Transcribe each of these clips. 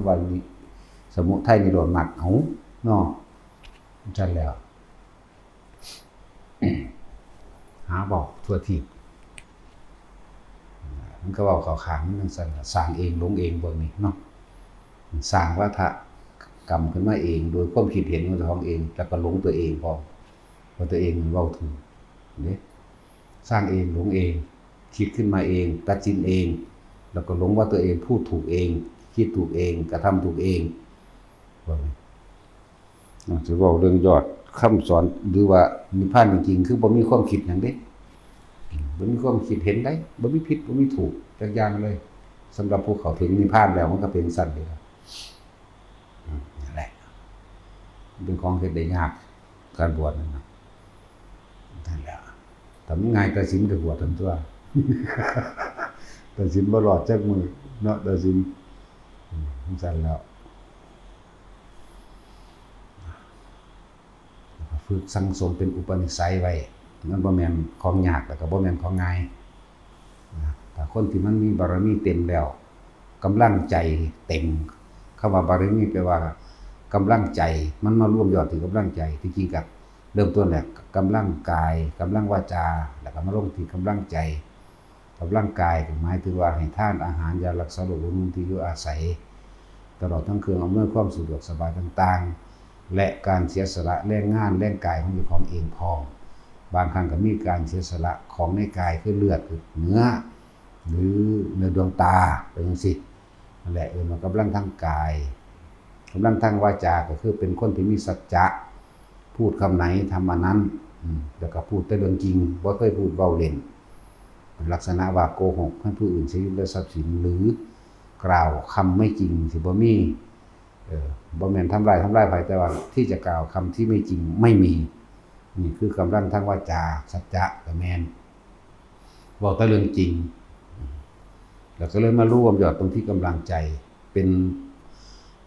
ว่าสมุทัยนิโรธมรรคเอาเนาะจันแล้วหาบอกทั่วทีมันก็บอกเขาขางมันสั่นสร้างเองหลงเองเบิ่งนี่เนาะสร้างวัฏกรรมขึ้นมาเองโดยความคิดเห็นของตัวเองแล้วก็หลงตัวเองพอว่าตัวเองเว้าถูกเด้สร้างเองหลงเองคิดขึ้นมาเองตัดสินเองแล้วก็หลงว่าตัวเองพูดถูกเองคิดถูกเองกระทำถูกเองจะบอกเรื่องยอดคำสอนหรือว่านิพพานจริงๆคือบ่มีความคิดหยังเด้บ่มีความคิดเห็นได้บ่มีผิดบ่มีถูกจักอย่างเลยสำหรับผู้เข้าถึงนิพพานแล้วมันก็เป็นสั้นเลยครับนั่นแหละเป็นของเฮ็ดได้ยากการบวชนั่นนะนั่นแหละแต่มันง่ายตัดสินก็บวชทั้งตัวตัดสินบ่รอดจักมื้อเนาะตัดสินสั้นแล้วฝึกสังสมเป็นอุปนิสัยไว้มันบ่แม่นของยากแล้วก็บ่แม่นของง่ายแต่คนที่มันมีบารมีเต็มแล้วกำลังใจเต็มคำว่าบารมีแปลว่ากำลังใจมันมารวมยอดถึงกำลังใจที่จริงกับเริ่มต้นแหละกำลังกายกำลังวาจาแล้วก็มาลงที่กำลังใจกำลังกายหมายถึงว่าให้ทานอาหารยารักษาโรคบำรุงที่อยู่อาศัยตลอดทั้งเครื่องอำนวยความสะดวกสบายต่างๆและการเสียสละแรงงานแรงกายของเจ้าของเองพร้อมบางครั้งก็มีการเสียสละของในกายคือเลือดคือเนื้อหรือเนื้อดวงตาเป็นจังซี่นั่นแหละมันกำลังทางกายกำลังทางวาจาก็คือเป็นคนที่มีสัจจะพูดคำไหนทำอันนั้นแล้วก็พูดแต่เรื่องจริงบ่เคยพูดเว้าเล่นลักษณะว่าโกหกให้ผู้อื่นเสียชีวิตและทรัพย์สินหรือกล่าวคำไม่จริงสิบ่มีบ่แม่นทำลายไผแต่ว่าที่จะกล่าวคำที่ไม่จริงไม่มีนี่คือกำลังทางวาจาสัจจะก็แม่นบอกแต่เรื่องจริงแล้วก็เลยมารวมยอดตรงที่กำลังใจเป็น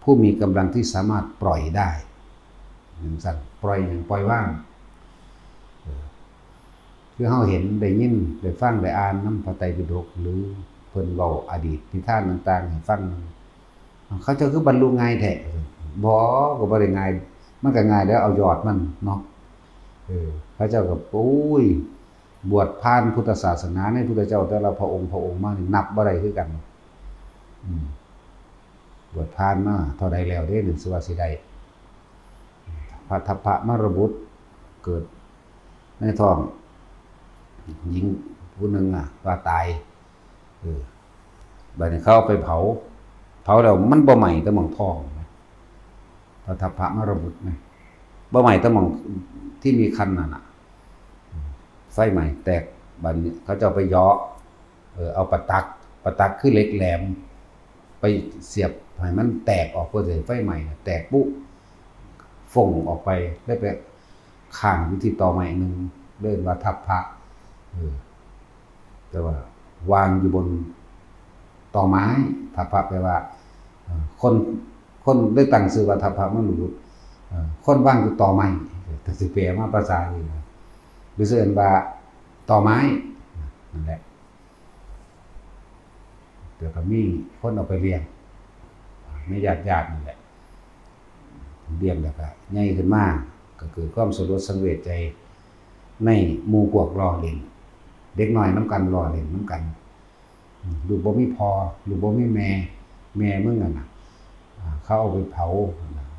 ผู้มีกำลังที่สามารถปล่อยได้อย่างสั่นปล่อยอย่างปล่อยว่างคือเฮาเห็นได้ยินได้ฟังได้อ่านนำพระไตรปิฎกหรือเพิ่นเว้าอดีตนิทานต่างๆให้ฟังเขาเจ้าคือบรรลุง่ายแท้บ่ก็บ่ได้ง่ายมันก็ง่ายแล้วเอายอดมันเนาะเขาเจ้าก็โอ้ยบวชผ่านพุทธศาสนาในพุทธเจ้าแต่ละพระองค์มานี่นับบ่ได้คือกันบวชผ่านมาเท่าใดแล้วเด้สิว่าสิได้พระทัพพระมรบุตรเกิดในท้องหญิงผู้หนึ่งว่าตายบัดนี้เขาเอาไปเผาแล้วมันบ่ไหม้แต่หม่องท้องพระทัพพระมรบุตรนะบ่ไหม้แต่หม่องที่มีคันนั่นน่ะไฟไหม้แตกบัดนี้เขาจะเอาไปย้อเอาประตักคือเหล็กแหลมไปเสียบให้มันแตกออกเพื่อจะไฟไหม้แตกปุ๊บฟ่งออกไปได้ไปข้างอยู่ที่ตอไม้นึงเรียกว่าทัพพระแต่ว่าวางอยู่บนตอไม้ทัพพระแปลว่าคนได้ตั้งชื่อว่าทัพพระมนุษย์คนว่างอยู่ตอไม้แต่สิแปลมาภาษานี่นะหรือเอิ้นว่าตอไม้นั่นแหละเดี๋ยวก็มีคนเอาไปเลี้ยงไม่ญาตินั่นแหละเลี้ยงแล้วก็ใหญ่ขึ้นมาก็เกิดความสลดสังเวชใจในหมู่พวกล้อเล่นเด็กน้อยน้ำกันล้อเล่นน้ำกันลูกบ่มีพ่อลูกบ่มีแม่มึงน่ะเขาเอาไปเผา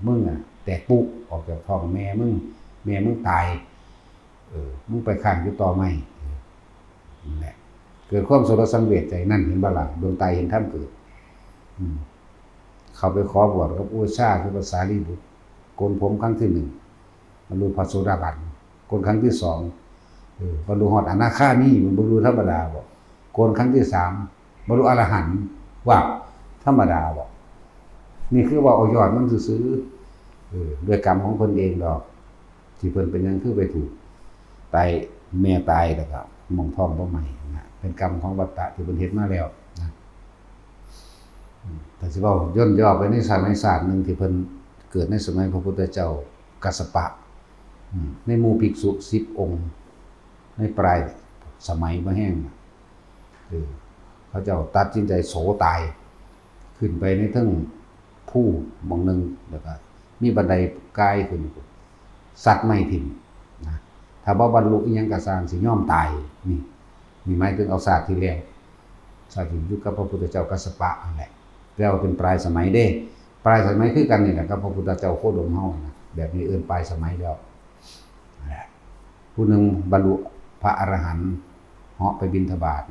มึงแตกปุ๊ออกจากท้องแม่มึงตายมึงไปข้างอยู่ต่อไม้นั่นแหละเกิดความสลดสังเวชใจนั่นเห็นบ่ล่ะดวงตาเห็นธรรมเกิดเขาไปขอบวชกับอุชาคือภาษาลีบุตรโกนผมครั้งที่1บรรลุพระโสดาบันโกนครั้งที่2บรรลุฮอดอนาคามีมันบรรลุธรรมดาบ่โกนครั้งที่3บรรลุอรหันต์ว่าธรรมดาบ่นี่คือว่าเอายอดมันซื่อด้วยกรรมของเพิ่นเองดอกที่เพิ่นเป็นหยังคือไปถูกตายแม่ตายแล้วก็หม่องท้องบ่ใหม่นะเป็นกรรมของวัฏฏะที่เพิ่นเฮ็ดมาแล้วนะแต่สิเว้าย่นย่อไปในศาสตร์นึงที่เพิ่นเกิดในสมัยพระพุทธเจ้ากัสสปะในหมู่ภิกษุ10องค์ในปลายสมัยบ่แห้งเขาเจ้าตัดสินใจโสตายขึ้นไปในเทิง ผู้หม่องหนึงแล้วก็มีบันไดกายขึ้นสัตว์ไม่ถิ่มนะถ้าบ่บรรลุอีหยังก็สร้างสิยอมตายนี่หมายถึงเอาศาสตร์ที่แล้วศาสตร์ที่อยู่กับพระพุทธเจ้ากัสสปะนั่นแหละแล้วเป็นปลายสมัยเด้ปลายสมัยคือกันนี่แหละกับพระพุทธเจ้าโคดมเฮานะแบบนี้เอิ้นปลายสมัยแล้วนั่นแหละผู้หนึงบรรลุพระอรหันต์เหาะไปบิณฑบาต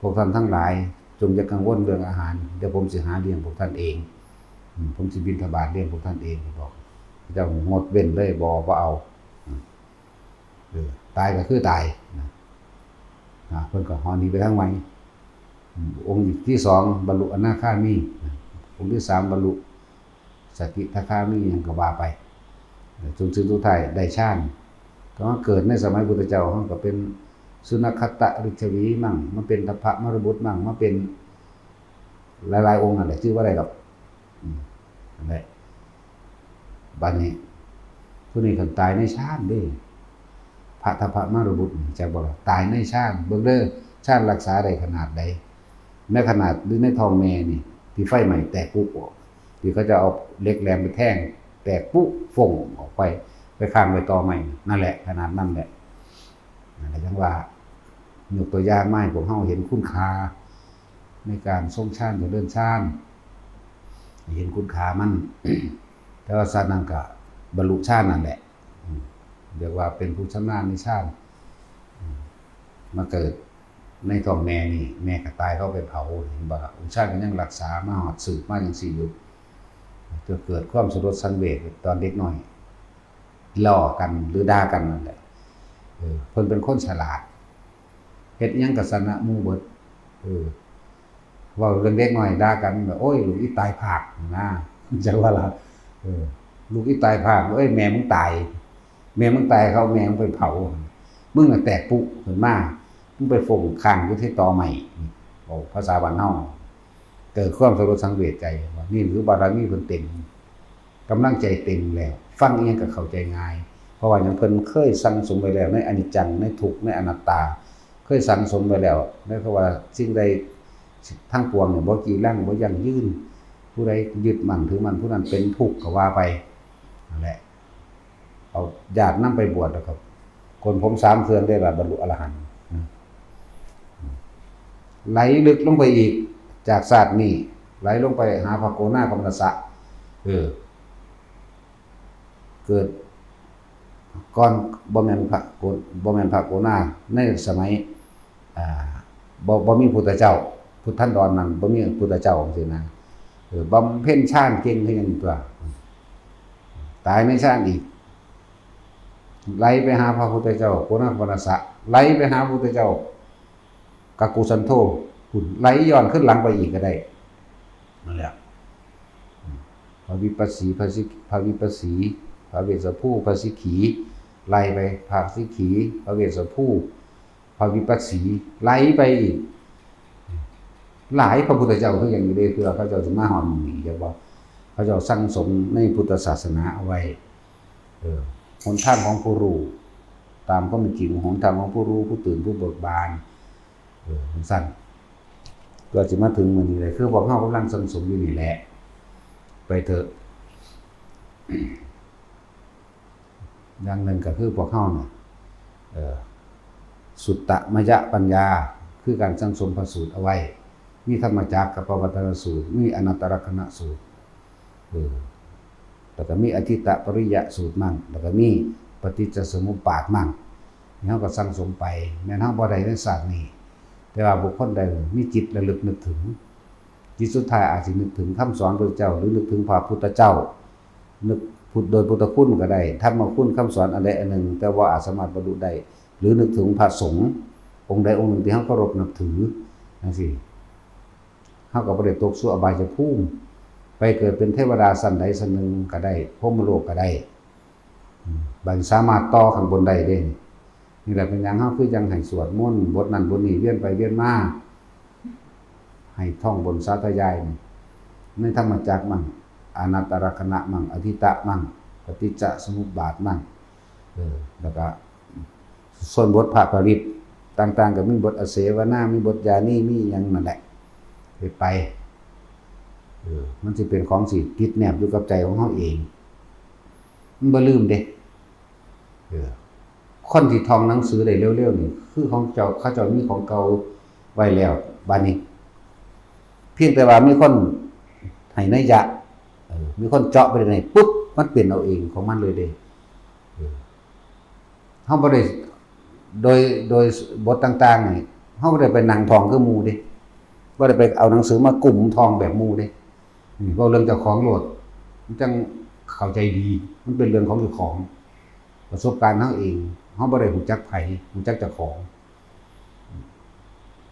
พวกท่านทั้งหลายจงอย่ากังวลเรื่องอาหารเดี๋ยวผมสิหาเลี้ยงพวกท่านเองผมสิบิณฑบาตเลี้ยงพวกท่านเองบอกเจ้างดเว้นเลยบ่เอาตายก็คือตายนะเพิ่นก็หอหนีไปทางใหม่องค์ที่2บรรลุอนาคามีองค์ที่3บรรลุสกิทาคามีหยังก็ว่าไปจนถึงสุดท้ายได้ฌานก็เกิดในสมัยพุทธเจ้าเฮาก็เป็นสุนัขคตฤชวีมั่งมาเป็นทัพพะมรบุตรมั่งมาเป็นหลายๆองค์นั่นแหละชื่อว่าอะไรดอกนั่นแหละบัดนี้ผู้นี้เพิ่นตายในฌานเด้พระทัพพะมรบุตรจักบ่ล่ะตายในฌานเบิ่งเด้อฌานรักษาได้ขนาดใดแม้ขนาดหรือในท้องแม่นี่ที่ไฟไหม้แตกปุ๊บออกที่เขาจะเอาเหล็กแหลมไปแทงแตกปุ๊บฟ่งออกไปข้างไว้ต่อใหม่นั่นแหละขนาดนั้นแหละนั่นแหละจังว่ายกตัวอย่างมาให้พวกเฮาเห็นคุณค่าในการทรงฌานกับเดินฌานเห็นคุณค่ามัน แต่ว่าสัตว์นั้นก็บรรลุฌานนั่นแหละเรียกว่าเป็นผู้ชำนาญในฌานมาเกิดในท้องแม่นี่แม่ก็ตายเข้าไปเผาเห็นบ่ล่ะองค์ชาติก็ยังรักษามาฮอดสืบมาจังซี่อยู่จนเกิดความสลดสังเวชตอนเด็กน้อยล้อกันหรือด่ากันนั่นแหละเพิ่นเป็นคนฉลาดเฮ็ดหยังก็สนะหมู่เบิดเว้าเรื่องเด็กน้อยด่ากันแบบโอ้ยลูกอีตายภาคนะจังว่าล่ะลูกอีตายภาคเอ้ยแม่มึงตายเขาแม่มึงไปเผามึงน่ะแตกปุขึ้นมามึงไปฟงข้างอยู่ที่ตอใหม่บอกภาษาบ้านเฮาเกิดความสลดสังเวชใจว่านี่หรือบารมีเพิ่นเต็มกำลังใจเต็มแล้วฟังอีหยังก็เข้าใจง่ายเพราะว่าหยังเพิ่นเคยสั่งสมไว้แล้วในอนิจจังในทุกข์ในอนัตตาเคยสั่งสมไว้แล้วนั่นคือว่าสิ่งใดทั้งปวงเนี่ยบ่กี่ลังบ่ยั่งยืนผู้ใดยึดมั่นถือมั่นผู้นั้นเป็นทุกข์ก็ว่าไปนั่นแหละเอาญาตินำไปบวชแล้วก็คนผม3เทือนได้ว่าบรรลุอรหันต์ไหลลึกลงไปอีกจากศาสตร์นี้ไหลลงไปหาพระโกนาคมนัสสะเกิดก่อนบ่แม่นพระโกนาในสมัยบ่มีพุทธเจ้าพุทธันดรนั้นบ่มีพุทธเจ้าจังซี่นะบำเพ็ญฌานเก่งคือหยังตัวตายในฌานอีกไหลไปหาพระพุทธเจ้าโกนาคมนัสสะไหลไปหาพระพุทธเจ้ากักกุสันโธหุ่นไหลย้อนขึ้นหลังไปอีกก็ได้นั่นแหละพระวิปัสสีพระวิปัสสีพระเวสสภูพระสิกขีไล่ไปพระสิกขีพระเวสสภูพระวิปัสสีไล่ไปอีกหลายพระพุทธเจ้าคืออย่างนี้เลยคือเขาเจ้าสิมาฮอดหมู่นี้จังว่าเขาเจ้าสั่งสมในพุทธศาสนาเอาไว้หนทางของผู้รู้ตามความเป็นจริงหนทางของผู้รู้ผู้ตื่นผู้เบิกบานสั้นก็จะมาถึงมื้อนี้เลยคือพวกเฮากำลังสั่งสมอยู่นี่แหละไปเถอะอย่างหนึ่งก็คือพวกเฮาเนี่ยสุตตมยปัญญาคือการสั่งสมพระสูตรเอาไว้มีธรรมจักรกับปวัตตนสูตรมีอนัตตลกนสูตรแล้วก็มีอธิตตปริยสูตรมั่งแล้วก็มีปฏิจจสมุปบาทมั่งนี่เฮาก็สั่งสมไปแม้นเฮาบ่ได้ในศาสตร์นี้แต่ว่าบุคคลใดมีจิตระลึกนึกถึงจิตสุดท้ายอาจสินึกถึงคำสอนพระเจ้าหรือนึกถึงพระพุทธเจ้านึกพุทธโดยพุทธคุณก็ได้ธรรมคุณคำสอนอันใดอันหนึ่งแต่ว่าอาจสามารถบรรลุได้หรือนึกถึงพระสงฆ์องค์ใดองค์หนึ่งที่เฮาเคารพนับถือจังซี่เฮาก็บ่ได้ตกสู่อบายภูมิไปเกิดเป็นเทวดาชั้นใดชั้นหนึ่งก็ได้พรหมโลกก็ได้บางสามารถต่อข้างบนได้เด้นี่แหละเป็นหยังเฮาคือจังให้สวดมนต์บทนั้นบทนี้เวียนไปเวียนมาให้ท่องบนสาธยายในธรรมจักรมั่งอนัตตลกนมั่งอธิตตะมั่งปฏิจจสมุปบาทมั่งแล้วก็ส่วนบทภาคปริตต่างๆก็มีบทอเสวนามีบทยานีมีหยังนั่นแหละไป มันสิเป็นของสิติดแนบอยู่กับใจของเฮาเองมันบ่ลืมเด้คนที่ท่องหนังสือได้เร็วๆนี่คือของเจ้าเขาเจ้ามีของเก่าไว้แล้วบัดนี้เพียงแต่ว่ามีคนให้นัยยะมีคนเจาะไปในปุ๊บมันเป็นเอาเองของมันเลยเด้เฮาบ่ได้โดยบทต่างๆนี่เฮาบ่ได้ไปนั่งท่องคือหมู่เด้บ่ได้ไปเอาหนังสือมากลุ่มท่องแบบหมู่เด้เว้าเรื่องเจ้าของโลดมันจังเข้าใจดีมันเป็นเรื่องของเจ้าของประสบการณ์เฮาเองเฮาบ่ได้รู้จักไผรู้จักเจ้าของ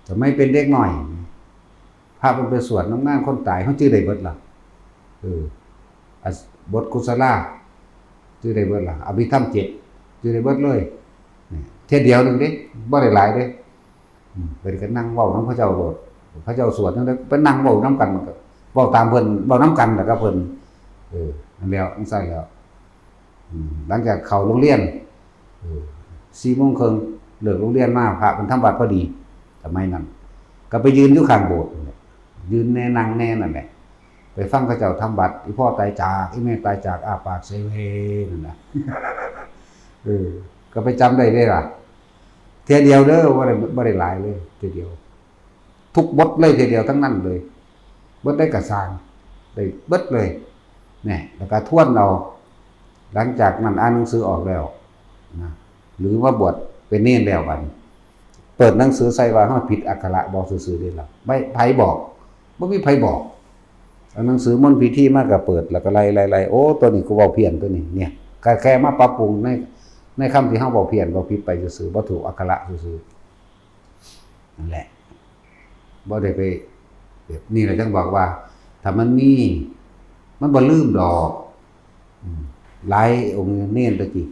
แต่ไม่เป็นเด็กน้อยพาเพิ่นไปสวดน้ำงานคนตายเฮาชื่อได้เบิดล่ะบทกุศลาชื่อได้เบิดล่ะอภิธรรม7ชื่อได้เบิดเลยเที่ยเดียวนึงเด้บ่ได้หลายเด้เพิ่นก็นั่งเว้านำพระเจ้าโลดพระเจ้าสวดนั่นไปนั่งเว้านำกันก็เว้าตามเพิ่นเว้านำกันแล้วก็เพิ่นนั่นแล้วจังซั่นแล้วหลังจากเข้าโรงเรียน4:30 นเลิกโรงเรียนมาพระเพิ่นทำวัดพอดีสมัยนั้นก็ไปยืนอยู่ข้างโบสถ์ยืนแน่นั่งแน่นั่นแหละไปฟังพระเจ้าทำบัตรอีพ่อตายจากอีแม่ตายจากอาปากเซเวนั่นน่ะก็ไปจำได้ล่ะเทียเดียวเด้อบ่ได้หลายเลยเทียเดียวทุกบทเลยเทียเดียวทั้งนั้นเลยบทได้กระสร้างได้เบิดเลยเนี่ยแล้วก็ทวนเอาหลังจากนั้นอ่านหนังสือออกแล้วนะหรือว่าบวชเป็นเนรแล้วบัดเปิดหนังสือใส่ว่าเฮาผิดอักขระบอกซื่อๆได้ล่ะไม่ไผบอกบ่มีไผบอกเอาหนังสือมนต์พิธีมาก็เปิดแล้วก็ไล่ๆโอ้ตัวนี้กูเว้าเพี้ยนตัวนี้เนี่ยก็แค่มาปรับปรุงในคำที่เฮาเว้าเพี้ยนเว้าผิดไปซื่อๆบ่ถูกอักขระซื่อๆนั่นแหละบ่ได้ไปแบบนี่แหละจังบอกว่าถ้ามันมีมันบ่ลืมดอกหลายองค์เน้นตะกี้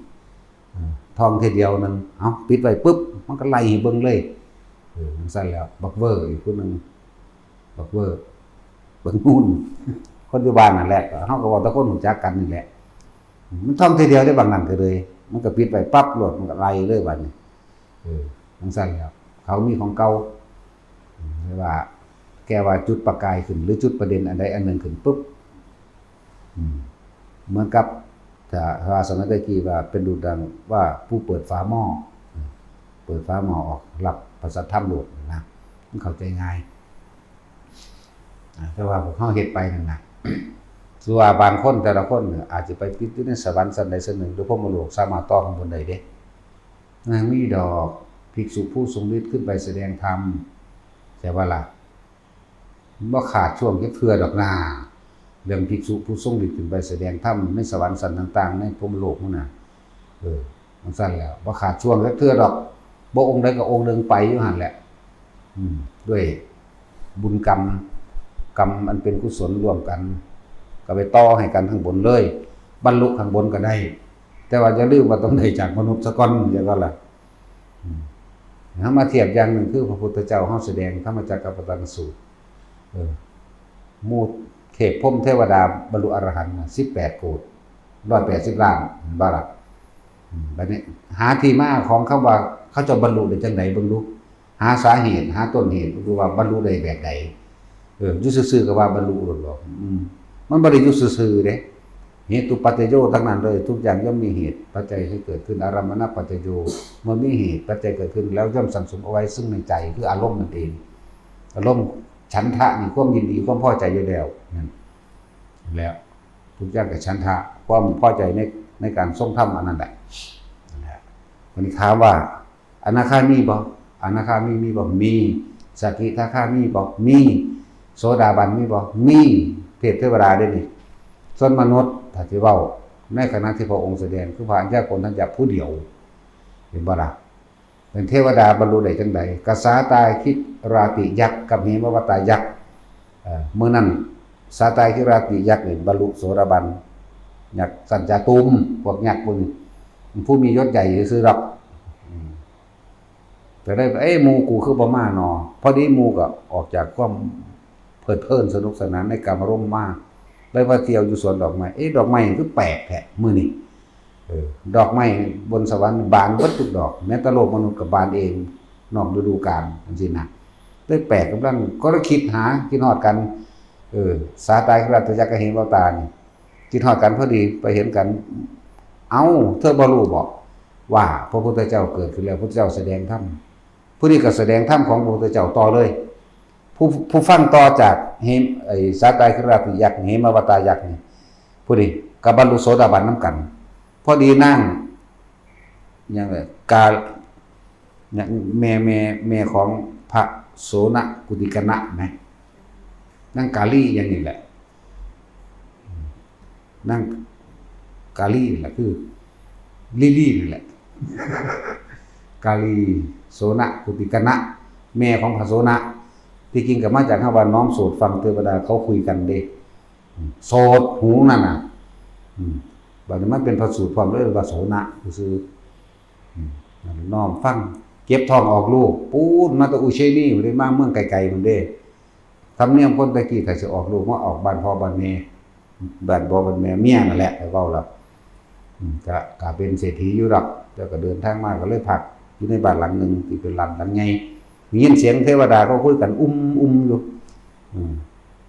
ท่องทีเดียวนึงเอ้าปิดไว้ปึ๊บมันก็ไล่ให้เบิ่งเลยมันซั่นแล้วบักเวอร์อีกผู้นึงบักเวอร์เบิ่งนู่นคนอยู่บ้านนั่นแหละเฮาก็เว้าแต่คนรู้จักกันนี่แหละมันท่องทีเดียวได้บางนั้นก็เลยมันก็ปิดไว้ปั๊บโลดมันก็ไล่เลยบัดนี้มันซั่นแล้วเขามีของเก่าหรือว่าแกว่าจุดประกายขึ้นหรือจุดประเด็นอันใดอันหนึ่งขึ้นปุ๊บเหมือนกับถ้าว่าสมัยตะกี้ว่าเป็นดูดังว่าผู้เปิดฝาหม้อเปิดฝาหม้อออกรับพระสัทธรรมโลดนะมันเข้าใจง่ายแต่ว่าพวกเฮาเฮ็ดไปนั่นน่ะส่วนว่าบางคนแต่ละคนอาจจะไปติดอยู่ในสวรรค์สันใดสันหนึ่งหรือพรหมโลกสามารถต่อข้างบนใดเด้มีดอกภิกษุผู้ทรงฤทธิ์ขึ้นไปแสดงธรรมแต่ว่าล่ะบ่ขาดช่วงเทื่อดอกนาเรื่องภิกษุผู้ทรงฤทธิ์ขึ้นไปแสดงธรรมในสวรรค์สันต่างๆในพรหมโลกนั่นน่ะมันสั้นแล้วบ่ขาดช่วงเทื่อดอกบ่องค์ใดก็องค์หนึงไปอยู่หั่นแหละด้วยบุญกรรมอันเป็นกุศลร่วมกันก็ไปต่อให้กันข้างบนเลยบรรลุข้างบนก็ได้แต่ว่าอย่าลืมว่าต้องได้จากมนุษย์ซะก่อนอย่างนั้นล่ะเฮามาเทียบอย่างนึงคือพระพุทธเจ้าเฮาแสดงธรรมจักรปวัตตนสูตรหมู่เทพพรหมเทวดาบรรลุอรหันต์18โกฏ180ล้านบ่ล่ะบัดนี้หาที่มาของคำว่าเขาจะบรรลุได้จังได๋เบิ่งดูหาสาเหตุหาต้นเหตุดูว่าบรรลุได้แบบใดอยู่ซื่อๆก็ว่าบรรลุหรอกมันบ่ได้อยู่ซื่อๆเด้เหตุปัจจโยทั้งนั้นเลยทุกอย่างย่อมมีเหตุปัจจัยให้เกิดขึ้นอารมณปัจจโยเมื่อมีเหตุปัจจัยเกิดขึ้นแล้วย่อมสั่งสมเอาไว้ซึ่งในใจคืออารมณ์นั่นเองอารมณ์ฉันทะนี่ความยินดีความพอใจอยู่แล้วนั่นแล้วทุกอย่างก็ฉันทะความพอใจในการทรงธรรมอันนั้นแหละวันนี้ถามว่าอนาคามีบ่อนาคามีบ่มีสกิทาคามีบ่มีโสดาบันมีบ่มีเทวดาได้นี่ส่วนมนุษย์ถ้าสิเว้าในขณะที่พระองค์แสดงคือพระอัญญาโกณทัญญะผู้เดียวเห็นบ่ล่ะเป็นเทวดาบรรลุได้จังได๋กสาตายคิดราติยักษ์กับเหมวตายักษ์เมื่อนั้นสาตายคิดราติยักษ์นี่บรรลุโสดาบันยักษ์สัญจาตุมพวกยักษ์พวกนี้ผู้มียศใหญ่ซื่อๆดอกแต่ได้หมู่กูคือบ่มาเนาะพอดีหมู่ก็ออกจากความเพลิดเพลินสนุกสนานในกามารมณ์มากเลยว่าเที่ยวอยู่สวนดอกไม้ดอกไม้คือแปลกแท้มื้อนี้ดอกไม้บนสวรรค์บานเบิดทุกดอกแม้แต่โลกมนุษย์ก็บานเองนอกฤดูกาลจังซี่นะเลยแปลกกำลังก็คิดหาคิดฮอดกัน สาตายราชยักษ์ก็เห็นว่าตานี่จิตฮอดกันพอดีไปเห็นกันเอ้าเธอบ่รู้บ่ว่าพระพุทธเจ้าเกิดขึ้นแล้วพระพุทธเจ้าแสดงธรรมผู้นี้ก็แสดงธรรมของพระพุทธเจ้าต่อเลยผู้ฟังต่อจากไอ้สาตายราชยักษ์เหมวตายักษ์นี่ผู้นี้ก็บรรลุโสดาบันนํกันพอดีนั่งอย่างไรกาแม่ของพระโสนกุติกนะนะนั่งกาลีอย่างนี้แหละนั่งกาลีนี่แหละคือลิลี่นี่แหละกาลีโสนกุติกนะแม่ของพระโสนที่จริงก็มาจากคำว่าน้อมโสดฟังเทวดาเขาคุยกันเด้โสดหูนั่นน่ะบัดนี้มันเป็นพระสูตรความเลยว่าโสนคือน้อมฟังเก็บทองออกลูกปูนมาตะอุเชนีบ่ได้มาเมืองไกลๆมันเด้ทำเนียมคนตะกี้ถ้าสิออกลูกมาออกบ้านพ่อบ้านแม่บ้านพ่อบ้านแม่เมียนั่นแหละแต่เว้าแล้วก็เป็นเศรษฐีอยู่ดอกแล้วก็เดินทางมาก็เลยพักอยู่ในบ้านหลังนึงที่เป็นหลังใหญ่มียินเสียงเทวดาเขาคุยกันอยู่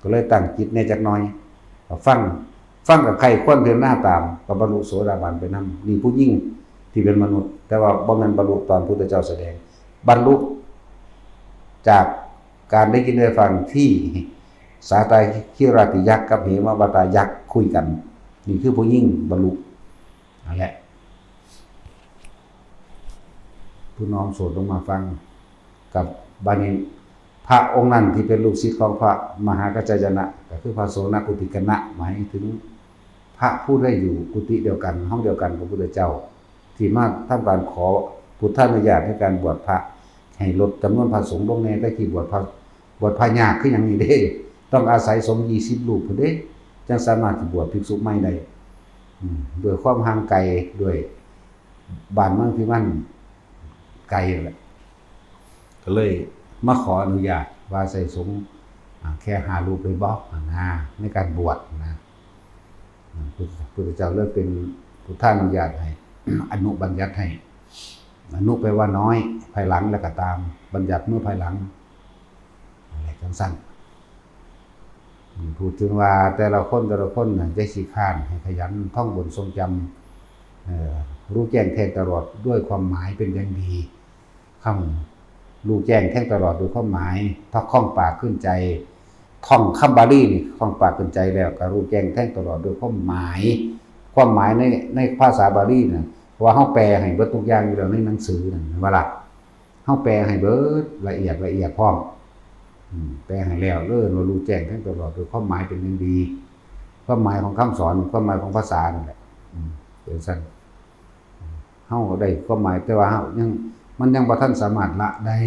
ก็เลยตั้งจิตในจักหน่อยฟังกับใครควรเดินหน้าตามก็บรรลุโสดาบันไปนำนี่ผู้ยิ่งที่เป็นมนุษย์แต่ว่าบ่แม่นบรรลุตอนพุทธเจ้าแสดงบรรลุจากการได้ยินได้ฟังที่สาตายคิราติยักษ์กับเหมวตายักษ์คุยกันนี่คือผู้ยิ่งบรรลุนั่นแหละผู้น้อมโสดลงมาฟังกับบานิพระองค์นั้นที่เป็นลูกศิษย์ของพระมหากัจจายนะก็คือพระโสนกุติกนะหมายถึงพระผู้ได้อยู่กุฏิเดียวกันห้องเดียวกันกับพระพุทธเจ้าที่มาทำการขอพุทธานุญาตในการบวชพระให้ลดจำนวนพระสงฆ์ลงแน่ได้ที่บวชพระยากคืออย่างนี้เด้ต้องอาศัยสงฆ์20รูปพุ่นเด้จังสามารถที่บวชภิกษุใหม่ได้ด้วยความห่างไกลด้วยบ้านเมืองที่มันไกลแหละก็เลยมาขออนุญาตว่าใส่สงฆ์แค่5รูปเลยบ่ในการบวชนะพระพุทธเจ้าเลิกเป็นพุทธานุญาตให้ อนุบัญญัติให้อนุแปลว่าน้อยภายหลังแล้วก็ตามบัญญัติเมื่อภายหลังอะไรจังสั้นพูดถึงว่าแต่ละคนใจสิข้านให้ขยันท่องบนทรงจำรู้แจ้งแทงตลอดด้วยความหมายเป็นอย่างดีคำรู้แจ้งแทงตลอดด้วยความหมายถ้าคล่องปากขึ้นใจท่องคำบาลีนี่คล่องปากขึ้นใจแล้วก็รู้แจ้งแทงตลอดด้วยความหมายในภาษาบาลีน่ะว่าเฮาแปลให้เบิดทุกอย่างอยู่แล้วในหนังสือนั่นว่าล่ะเฮาแปลให้เบิดละเอียดพร้อมแปลให้แล้วเรารู้แจ้งแทงตลอดด้วยความหมายเป็นอย่างดีความหมายของคำสอนความหมายของภาษานั่นแหละเป็นซั่นเฮาได้ความหมายแต่ว่าเฮามันยังบ่ทันสามารถละได้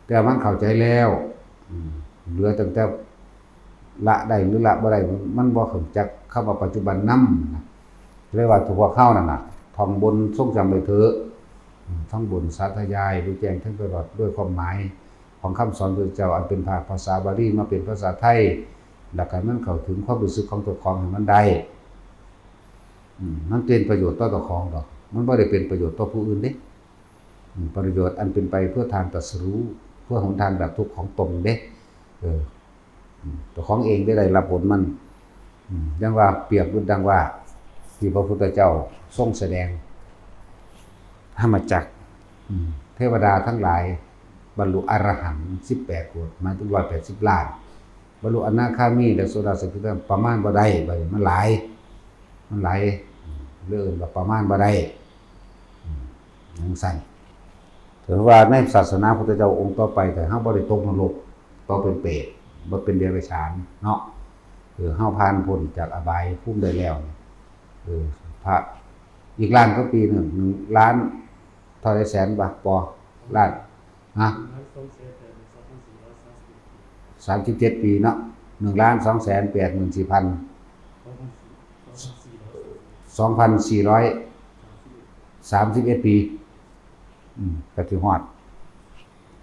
แต่มันเข้าใจแล้วเหลือตั้งแต่ละได้หรือละบ่ได้มันบ่เข้าจักคำว่าปัจจุบันนำนะเรียกว่าทุกพวกเข้านั่นน่ะท่องบนทรงจำไปเถอะท่องบนสาธยายรู้แจ้งทั้งตลอดด้วยความหมายของคำสอนพระเจ้าอันเป็นภาษาบาลีมาเป็นภาษาไทยแล้วก็มันเข้าถึงความรู้สึกของตัวของให้มันได้มันเป็นประโยชน์ต่อตัวของดอกมันบ่ได้เป็นประโยชน์ต่อผู้อื่นเด้ประโยชน์อันเป็นไปเพื่อทางตรัสรู้เพื่อหนทางดับทุกข์ของตนเด้ตัวของเองได้รับผลมันอย่างว่าเปรียบดังว่าที่พระพุทธเจ้าทรงแสดงธรรมจักรเทวดาทั้งหลายบรรลุอรหันต์18 โกฏหมายถึง180 ล้านบรรลุอนาคามีและโสดาสกิทาประมาณบ่ได้มันหลายเรื่องว่าประมาณบ่ได้จังซั่นถือว่าในศาสนาพุทธเจ้าองค์ต่อไปแต่เฮาบ่ได้ตกนรกบ่เป็นเปรตบ่เป็นเดรัจฉานเนาะเฮาผ่านพ้นจากอบายภูมิได้แล้วพระอีกล้านก็ปีหนึ่งล้านเท่าไรแสนบาทปอล้าน37 ปีเนาะ1,284,400 2,431 ปีก็สิฮอด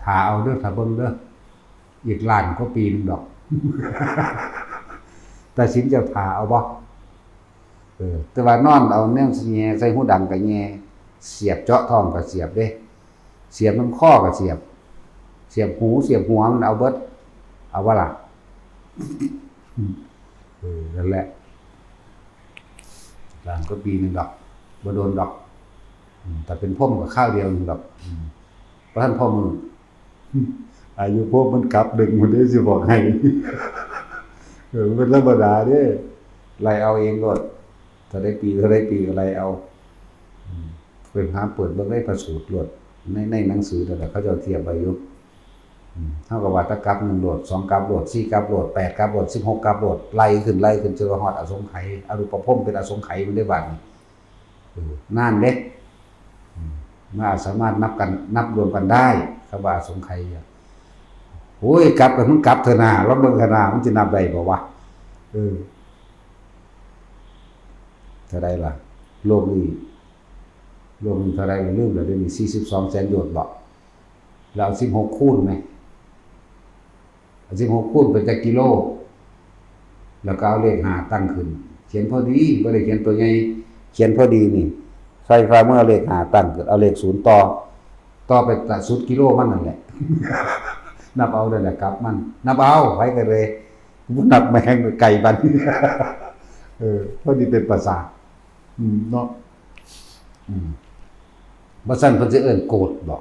ถ้าเอาเด้อถ้าเบิ่งเด้ออีกล้านก็ปีนึงดอก แต่สินเจ้าท่าเอาบ่แต่ว่านอนเอาแนวแง่ใส่หูดังก็แง่เสียบเจาะท้องก็เสียบเด้เสียบน้ำข้อก็เสียบหูเสียบหัวมันเอาเบิดเอาว่าล่ะ นั่นแหละหลังก็ปีหนึ่งดอกบ่โดนดอกแต่เป็นพ่อมกับข้าวเดียวหนึ่งดอกเพราะท่านพ่อมืออายุพวกมันกลับดึงมันได้สิบอกให้มันเป็นธรรมดาเด้ไล่เอาเองก่อนถ้าได้ปีอะไรเอาเป็นหาเปิดเบิ่งได้ประสูตรหลวดในหนังสือแต่ละเขาจะเทียบไปอยู่เท่ากับว่าตะกับ1โหลด2กับโหลด4กับโหลด8กับโหลด16กับโหลดไล่ขึ้นจนฮอดอสงไขยอรูปภพเป็นอสงไขยมันได้บัดนี้นานเด้มาสามารถนับรวมกันได้คำว่าอสงไขยโอ้ยกลับกันมึงกลับเถอะนะแล้วเบิ่งขนาดมันจะนับได้บ่วะเท่าใดล่ะโลกนี้เท่าใดลืมแล้วเดี๋ยวนี้42แสนโยชน์บ่แล้ว16คูณมั้ย16คูณเป็นจักกิโลแล้วก็เอาเลข5ตั้งขึ้นเขียนพอดีบ่ได้เขียนตัวใหญ่เขียนพอดีนี่ไฟฟ้าเมื่อเลข5ตั้งเอาเลข0ต่อไปตัดสุดกิโลมันนั่นแหละนับเอานั่นแหละครับมันนับเอาไว้กันเลยบ่นับแมงไก่บันพอดีเป็นประสาทเนาะบ่ซั่นเพิ่นสิเอิ้นโกรธบ่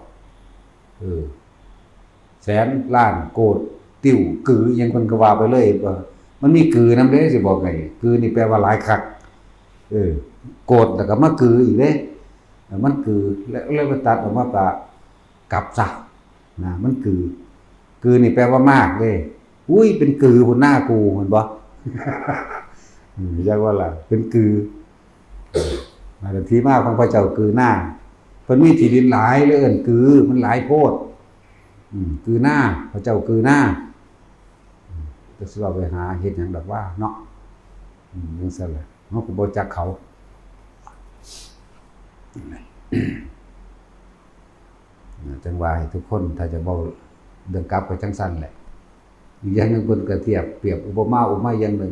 แสนล้านโกรธติ้วกือหยังเพิ่นก็ว่าไปเลยว่ามันมีกือนำเด้สิบอกไงกือนี่แปลว่าหลายคักโกรธแล้วก็มากืออีกเด้มันกือแล้วไปตัดออกมาก็กลับซะนะมันกือนี่แปลว่ามากเด้อุ้ยเป็นกือพุ่นหน้ากูเห็นบ่เรียกว่าล่ะเป็นกือมาแต่ที่มาของพระเจ้ากือหน้าเพิ่นมีที่ดินหลายเลยเอิ้นกือมันหลายโพดกือหน้าพระเจ้ากือหน้าจะสิว่าไปหาเฮ็ดหยังดอกว่าเนาะจังซั่นแหละเฮาก็บ่จักเขาจังว่าให้ทุกคนถ้าจะเว้าเรื่องกลับก็จังซั่นแหละอีกอย่างนึงเพิ่นก็เปรียบอุปมาอย่างนึง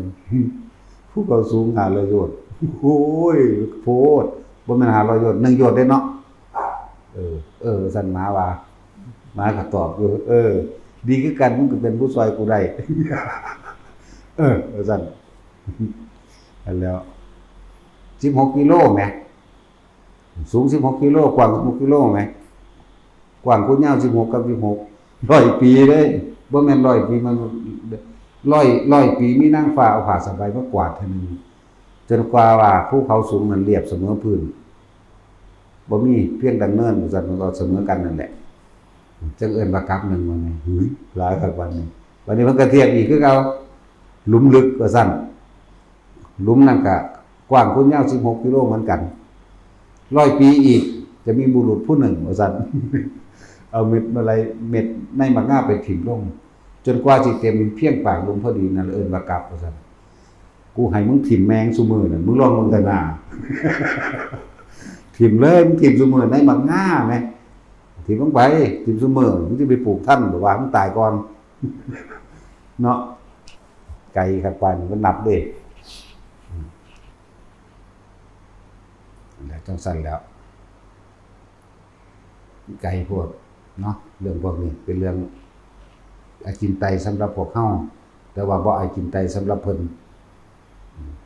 ภูเขาสูง500โยชน์โอ้ยโพดบ่แม่น500โยชน์1โยชน์เด้เนาะซั่นหมาว่าหมาก็ตอบอยู่ดีคือกันมึงก็เป็นผู้ซอยกูได้ซั่นแล้ว16กิโลแหมสูง16กิโลกว้าง16กิโลแหมกว้างคูณยาว16กับ16 100ปีเลยบ่แม่น100ปีมัน100ปีมีนางฟ้าเอาผ้าสบายมากวาดเท่านึงจนกว่าว่าภูเขาสูงนั้นเรียบเสมอพื้นบ่มีเพียงดังเนินซั่นมันก็เสมอกันนั่นแหละจังเอิ้นว่ากับนึงว่าไงหลายคักวันนี้วันนี้เพิ่นก็เทียบอีกคือเก่าหลุมลึกว่าซั่นหลุมนั้นก็กว้างคูณยาว16กิโลเหมือนกัน100ปีอีกจะมีบุรุษผู้หนึ่งว่าซั่นเอาเม็ดในมะง่าไปถิ่มลงจนกว่าสิเต็มเพียงปากหลุมพอดีนั่นเอิ้นว่ากับว่าซั่นกูให้มึงถิ่มแมงซุมื้อนั่นมึงลองมึงกันหน้าถิ่มเลยมึงถิ่มซุมื้อในมะง่าแม่ถิ่มลงไปถิ่มซุมื้อมึงสิไปปลูกท่านหรือว่ามึงตายก่อนเนาะไกลคักปานมันนับเด้แล้วจังซั่นแล้วไกลพวกเนาะเรื่องพวกนี้เป็นเรื่องอาจินไตยสำหรับพวกเฮาแต่ว่าบ่อาจินไตยสำหรับเพิ่น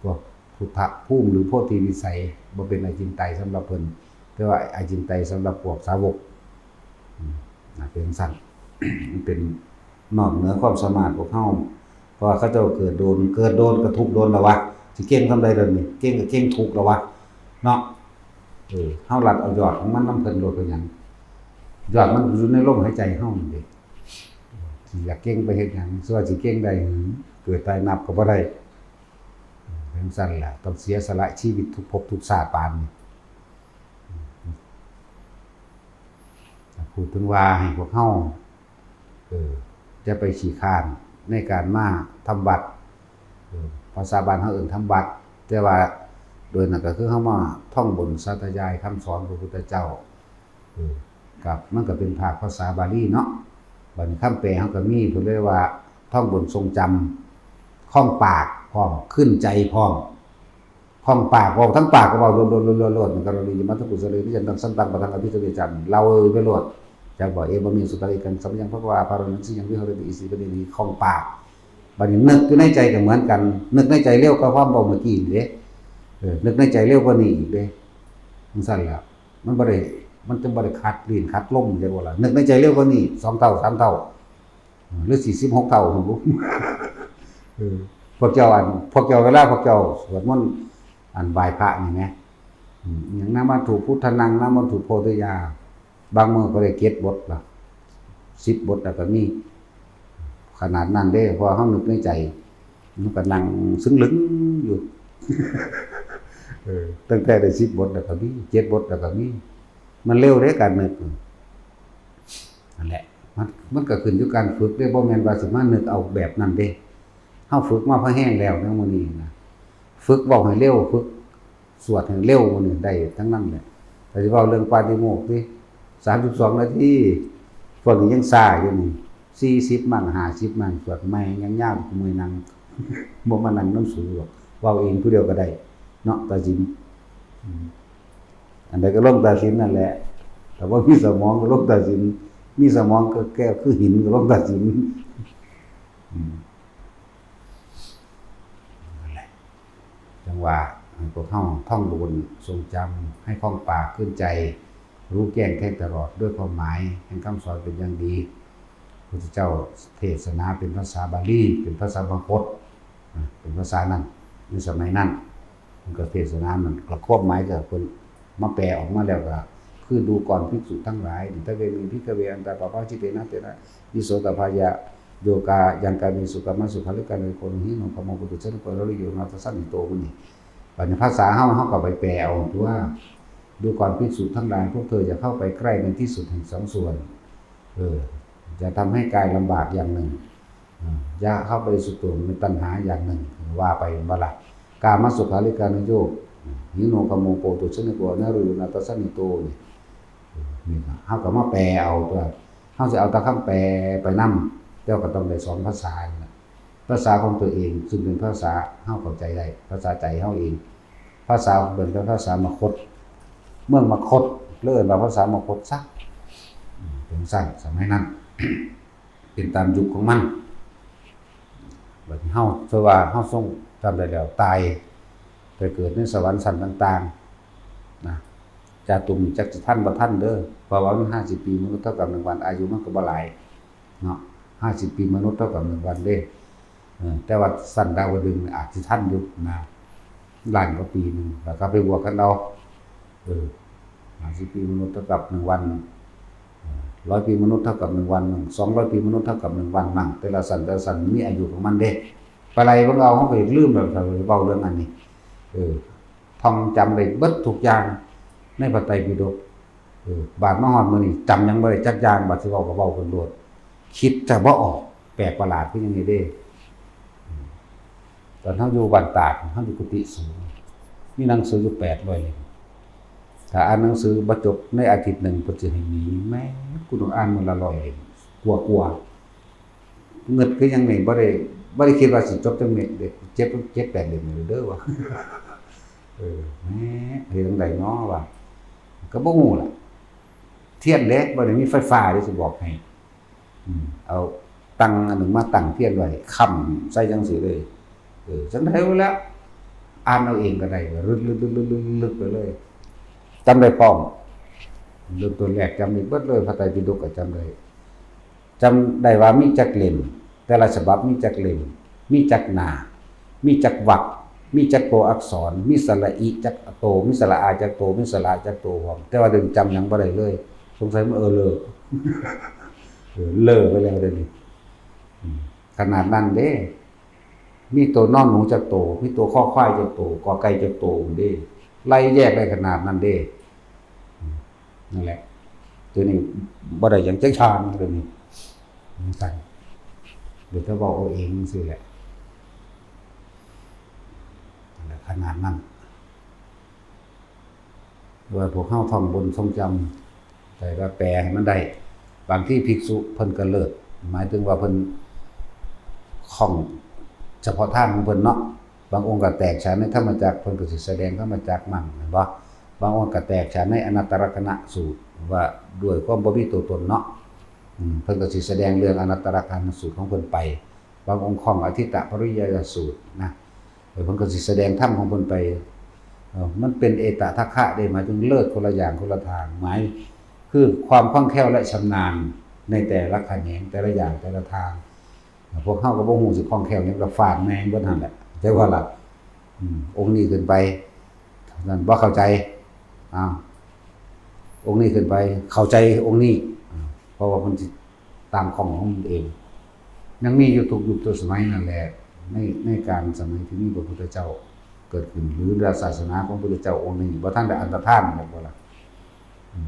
พวกพุทธภูมิหรือโพธิวิสัยบ่เป็นอาจินไตยสำหรับเพิ่นแต่ว่าอาจินไตยสำหรับพวกสาวกเป็นสั่น มันเป็นนอกเหนือความสามารถพวกเฮาเพราะว่าเขาเจ้าเกิดโดนก็ทุกข์โดนแล้ววะสิเก่งทำาใดเดี๋ยวนี้เก่งก็เก่งทุกข์แล้ววะเนาะเฮารัดเอายอดของมันนำเพิ่นโลดเป็นหยังยอดมันอยู่ในลมหายใจเฮานี่เด้สิอยากเก่งไปเฮ็ดหยังสิว่าสิเก่งได้เกิดตายนับก็บ่ได้เป็นซั่นแหละต้องเสียสละชีวิตทุกภพทุกชาติปานนี้พูดถึงว่าให้พวกเฮาจะไปขี้คร้านในการมาทำวัดภาษาบ้านเฮาเอิ้นทำวัดแต่ว่าโดยนั้นก็คือเฮามาท่องบนสาธยายคำสอนพระพุทธเจ้ากับมันก็เป็นภาษาบาลีเนาะบัดนี้คำแปลเฮาก็มีเพิ่นเรียกว่าท่องบนทรงจำคล่องปากพร้อมขึ้นใจพร้อมคล่องปากเว้าทั้งปากก็เว้าโลดๆมันก็รีมันทุกุสเลที่จันตังสันตังปะทังอภิสเวจันเราไปโลดจักบ่เอบะมีสุตริกันสัมยังภควาภารนังสิยังวิหรติอิสิปะนิคล่องปาก บัดนี้นึกอยู่ในใจก็เหมือนกันนึกในใจเร็วกว่าความเว้าเมื่อกี้นี่เด้นึกในใจเร็วกว่านี้อีกเด้จังซั่นล่ะมันจะบ่ได้ขัดลิ้นขัดลมจังว่าล่ะนึกในใจเร็วกว่านี้2เท่า3เท่าหรือ46เท่าพุ่นบ่พวกเจ้าเวลาพวกเจ้าสวดมนต์ไหว้พระนี่แหมอย่างนามาถูพุทธนังนามาถูโพธิยาบางมื้อก็ได้7บทล่ะ10บทแล้วก็มีขนาดนั้นเด้พอเฮานึกในใจมันก็นั่งซึ้งลึงอยู่ตั้งแต่ได้10บทแล้วก็มี7บทแล้วก็มีมันเร็วเด้การนึกนั่นแหละมันก็ขึ้นอยู่การฝึกเด้บ่แม่นว่าสิมานึกเอาแบบนั้นเด้เฮาฝึกมาพอแห้งแล้วในมื้อนี้นะฝึกเว้าให้เร็วฝึกสวดให้เร็วมื้อนี้ได้ทั้งนั้นแหละแต่สิเว้าเรื่องปาฏิโมกข์นี่32นาทีพวกนี้ยังซ่าอยู่นี่40มั่ง50มั่งสวดใหม่ยังยาวมื้อนั่งบ่มานั่งนำสูหรอกเว้าเองผู้เดียวก็ได้เนาะตาสินอันใดก็ลงตาสินนั่นแหละแต่ว่ามีสมองก็ลงตาสินมีสมองก็แก้วคือหินก็ลงตาสินนั่นแหละจังว่าพวกเฮาท่องบนทรงจำให้คล่องปากขึ้นใจรู้แจ้งแทงตลอดด้วยความหมายแห่งคำสอนเป็นอย่างดีพระพุทธเจ้าเทศนาเป็นภาษาบาลีเป็นภาษาบาลีเป็นภาษานั้นในสมัยนั้นมันก็เทศนามันกระควบหมายกับคนมาแปลออกมาแล้วก็คือดูก่อนภิกษุทั้งหลายถ้าเวมีภิกขเวอันตาปะปะจิเตนะเตนะวิโสตภายะโยกายังกามีสุขมัสสุขลิกาในคนหิโนภมกุตุชนโกรลิโยนาตสันนิโตมันนี่ปัญญาภาษาเฮาก็ไปแปลเอาว่าดูก่อนภิกษุทั้งหลายพวกเธอจะเข้าไปใกล้ในที่สุดแห่งสองส่วนจะทำให้กายลำบากอย่างหนึ่งอย่าเข้าไปสุดโต่งในตัณหาอย่างหนึ่งว่าไปบ่ล่ะกามสุขาริการโยกหิโนภมโกตุชนโกนรุนาตสันนิโตนี่เฮาก็มาแปลเอาตัวเฮาสิเอาแต่คำแปลไปนำแต่ก็ต้องได้สอนภาษาภาษาของตัวเองซึ่งเป็นภาษาเฮาเข้าใจได้ภาษาใจเฮาเองภาษาเป็นภาษามคธเมืองมคธเรียกว่าภาษามคธซะเป็นสั้นสมัยนั้น เป็นตามยุคของมันบัดนี้เฮาเพราะว่าเฮาทรงจำได้แล้วตายไปเกิดในสวรรค์ชั้นต่างๆนะจาตุมจักสิท่านบ่ทันเด้อเพราะว่ามัน50ปีมนุษย์เท่ากับ1วันอายุมันก็บ่หลายเนาะ50ปีมนุษย์เท่ากับ1วันเด้แต่ว่าสั้นดาวดึงอาจสิทันอยู่นะล้านกว่าปีนึงแล้วก็ไปบวกกันเอา50ปีมนุษย์เท่ากับ1วัน100ปีมนุษย์เท่ากับ1วัน200ปีมนุษย์เท่ากับ1วันมั่งแต่ละสั้นมีอายุของมันเด้ปลายพวกเราเฮาก็ลืมแล้วเว้าเรื่องอันนี้ท่องจำได้เบิดทุกอย่างในพระไตรปิฎกบาดมาฮอดมื้อนี้จำยังบ่ได้จักอย่างบัดสิเว้าก็เว้าเพิ่นโลดคิดจะบ่ออกแปลกประหลาดคือจังนี้เด้ตอนเฮาอยู่บ้านตากเฮาอยู่กุฏิสูงมีหนังสืออยู่800เล่มถ้าอ่านหนังสือบ่จบในอาทิตย์นึงเพิ่นสิให้หนีแม่กูต้องอ่านมื้อละ100เล่มกลัวเงิดคือยังนี่บ่ได้คิดว่าสิจบจังเม็ดเด้7 8เล่มเด้อว่าแม่เฮ็ดจังได๋เนาะว่าก็บ่ฮู้ล่ะเทียนเล็กบ่ได้มีไฟฟ้าเด้สิบอกให้เอาตั้งอันนึงมาตั้งเทียนไว้ค้ำใส่จังซี่เลยจังได๋แล้วอ่านเอาเองก็ได้ลึกๆไปเลยจำได้พร้อมเริ่มต้นแรกจำได้เบิดเลยพระไตรปิฎกก็จำได้ว่ามีจักเล่มแต่ละฉบับมีจักเล่มมีจักหน้ามีจักวรรคมีจักตัวอักษรมีสระอิจักโตมีสระอาจักโตมีสระจักโตพร้อมแต่ว่าเดี๋ยวจำหยังบ่ได้เลยสงสัยมันเลอะไปแล้วเดี๋ยวนี้ขนาดนั้นเด้มีตัวนอนหนูจักโตมีตัวข้อควายจักโตกอไก่จักโตเด้ไล่แยกได้ขนาดนั้นเด้นั่นแหละตัวนี้บ่ได้หยังจักชานตัวนี้สั่นเดี๋ยวถ้าเว้าเอาเองซื่อแหละขนาดนั้นโดยพวกเฮาท่องบนทรงจำแต่ว่าแปลให้มันได้บางที่ภิกษุเพิ่นก็เลิศหมายถึงว่าเพิ่นคล่องเฉพาะทางของเพิ่นเนาะบางองค์ก็แตกฉานในธรรมจักรเพิ่นก็สิแสดงธรรมจักรมั่งแม่นบ่บางองค์ก็แตกฉานในอนัตตลกนัสูตรว่าด้วยความบ่มีตัวตนเนาะเพิ่นก็สิแสดงเรื่องอนัตตลกนัสูตรของเพิ่นไป บางองค์ของอธิตะปริยยสูตรนะเพิ่นก็สิแสดงธรรมของเพิ่นไปมันเป็นเอตทัคคะได้หมายถึงเลิศคนละอย่างคนละทางหมายคือความคล่องแคล่วและชำนาญในแต่ละแขนงแต่ละอย่างแต่ละทางพวกเฮาก็บ่ฮู้สิคล่องแคล่วหยังก็ฟาดแม่งเบิดหั่นแหละใช่ว่าล่ะองค์นี้ขึ้นไปนั่นบ่เข้าใจอ้าวองค์นี้ขึ้นไปเข้าใจองค์นี้เพราะว่ามันสิตามของมันเองยังมีอยู่ทุกยุคทุกสมัยนั่นแหละในการสมัยที่มีพระพุทธเจ้าเกิดขึ้นหรือศาสนาของพระพุทธเจ้าองค์นี้บ่ทันได้อันตรธานแม่นบ่ล่ะ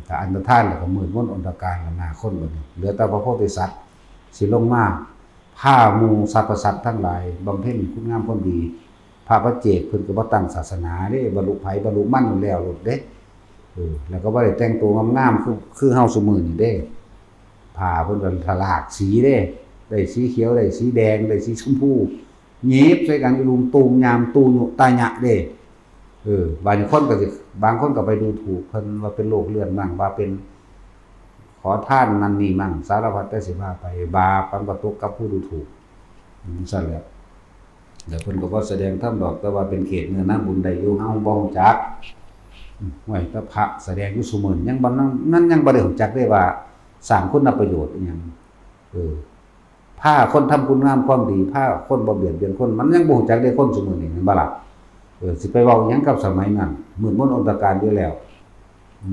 ถ้าอันตรธานแล้วก็มืดมนอนตการอนาคตบัดนี้เหลือแต่พระโพธิสัตว์สิลงมาพาหมู่สรรพสัตว์ทั้งหลายบำเพ็ญคุณงามความดีพระปัจเจกเพิ่นก็บ่ตั้งศาสนาเด้บรรลุไผบรรลุมั่นแล้วโลดเด้แล้วก็บ่ได้แต่งตัวงามๆคือเฮาซุมื้อนี้เด้ผ้าเพิ่นก็ทะลากสีเด้ได้สีเขียวได้สีแดงได้สีชมพูหยีบใส่กันรุมตูมยามตูยุตาหยะเด้บางคนก็สิบางคนก็ไปดูถูกเพิ่นว่าเป็นโรคเลือดมั่งว่าเป็นขอทานนั่นนี่มั่งสารพัดแต่สิว่าไปบาปมันก็ตกกับผู้ดูถูกซั่นแหละเดี๋ยวเพิ่นก็บ่แสดงธรรมดอกแต่ว่าเป็นเขตเนื้อนาบุญได้อยู่เฮาบ่ฮู้จักห้วยแต่พระแสดงอยู่ซุมื้อยังบ่นั้นยังบ่ได้ฮู้จักได้ว่าสร้างคุณประโยชน์อีหยังผ้าคนทำคุณงามความดีผ้าคนบ่เบียดเบียนคนมันยังบ่ฮู้จักได้คนซุมื้อนี้แม่นบ่ล่ะสิไปเว้าหยังกับสมัยนั้นมืดมนอนตการอยู่แล้ว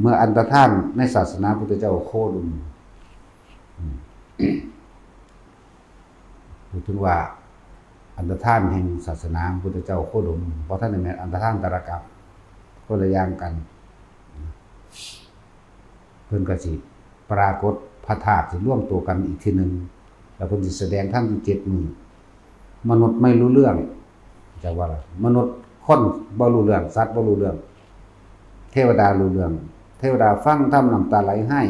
เมื่ออันตรธานในศาสนาพุทธเจ้าโคดุมพูดถึงว่าอันตรธานแห่งศาสนาพุทธเจ้าโคดุมเพราะท่านนี่แม่นอันตรธานตรกับคนละอย่างกันเพิ่นก็สิปรากฏพระธาตุสิร่วมตัวกันอีกทีนึงแล้วเพิ่นสิแสดงธรรมอยู่7มื้อมนุษย์ไม่รู้เรื่องจักว่าล่ะมนุษย์คนบ่รู้เรื่องสัตว์บ่รู้เรื่องเทวดารู้เรื่องเทวดาฟังธรรมน้ำตาไหลให้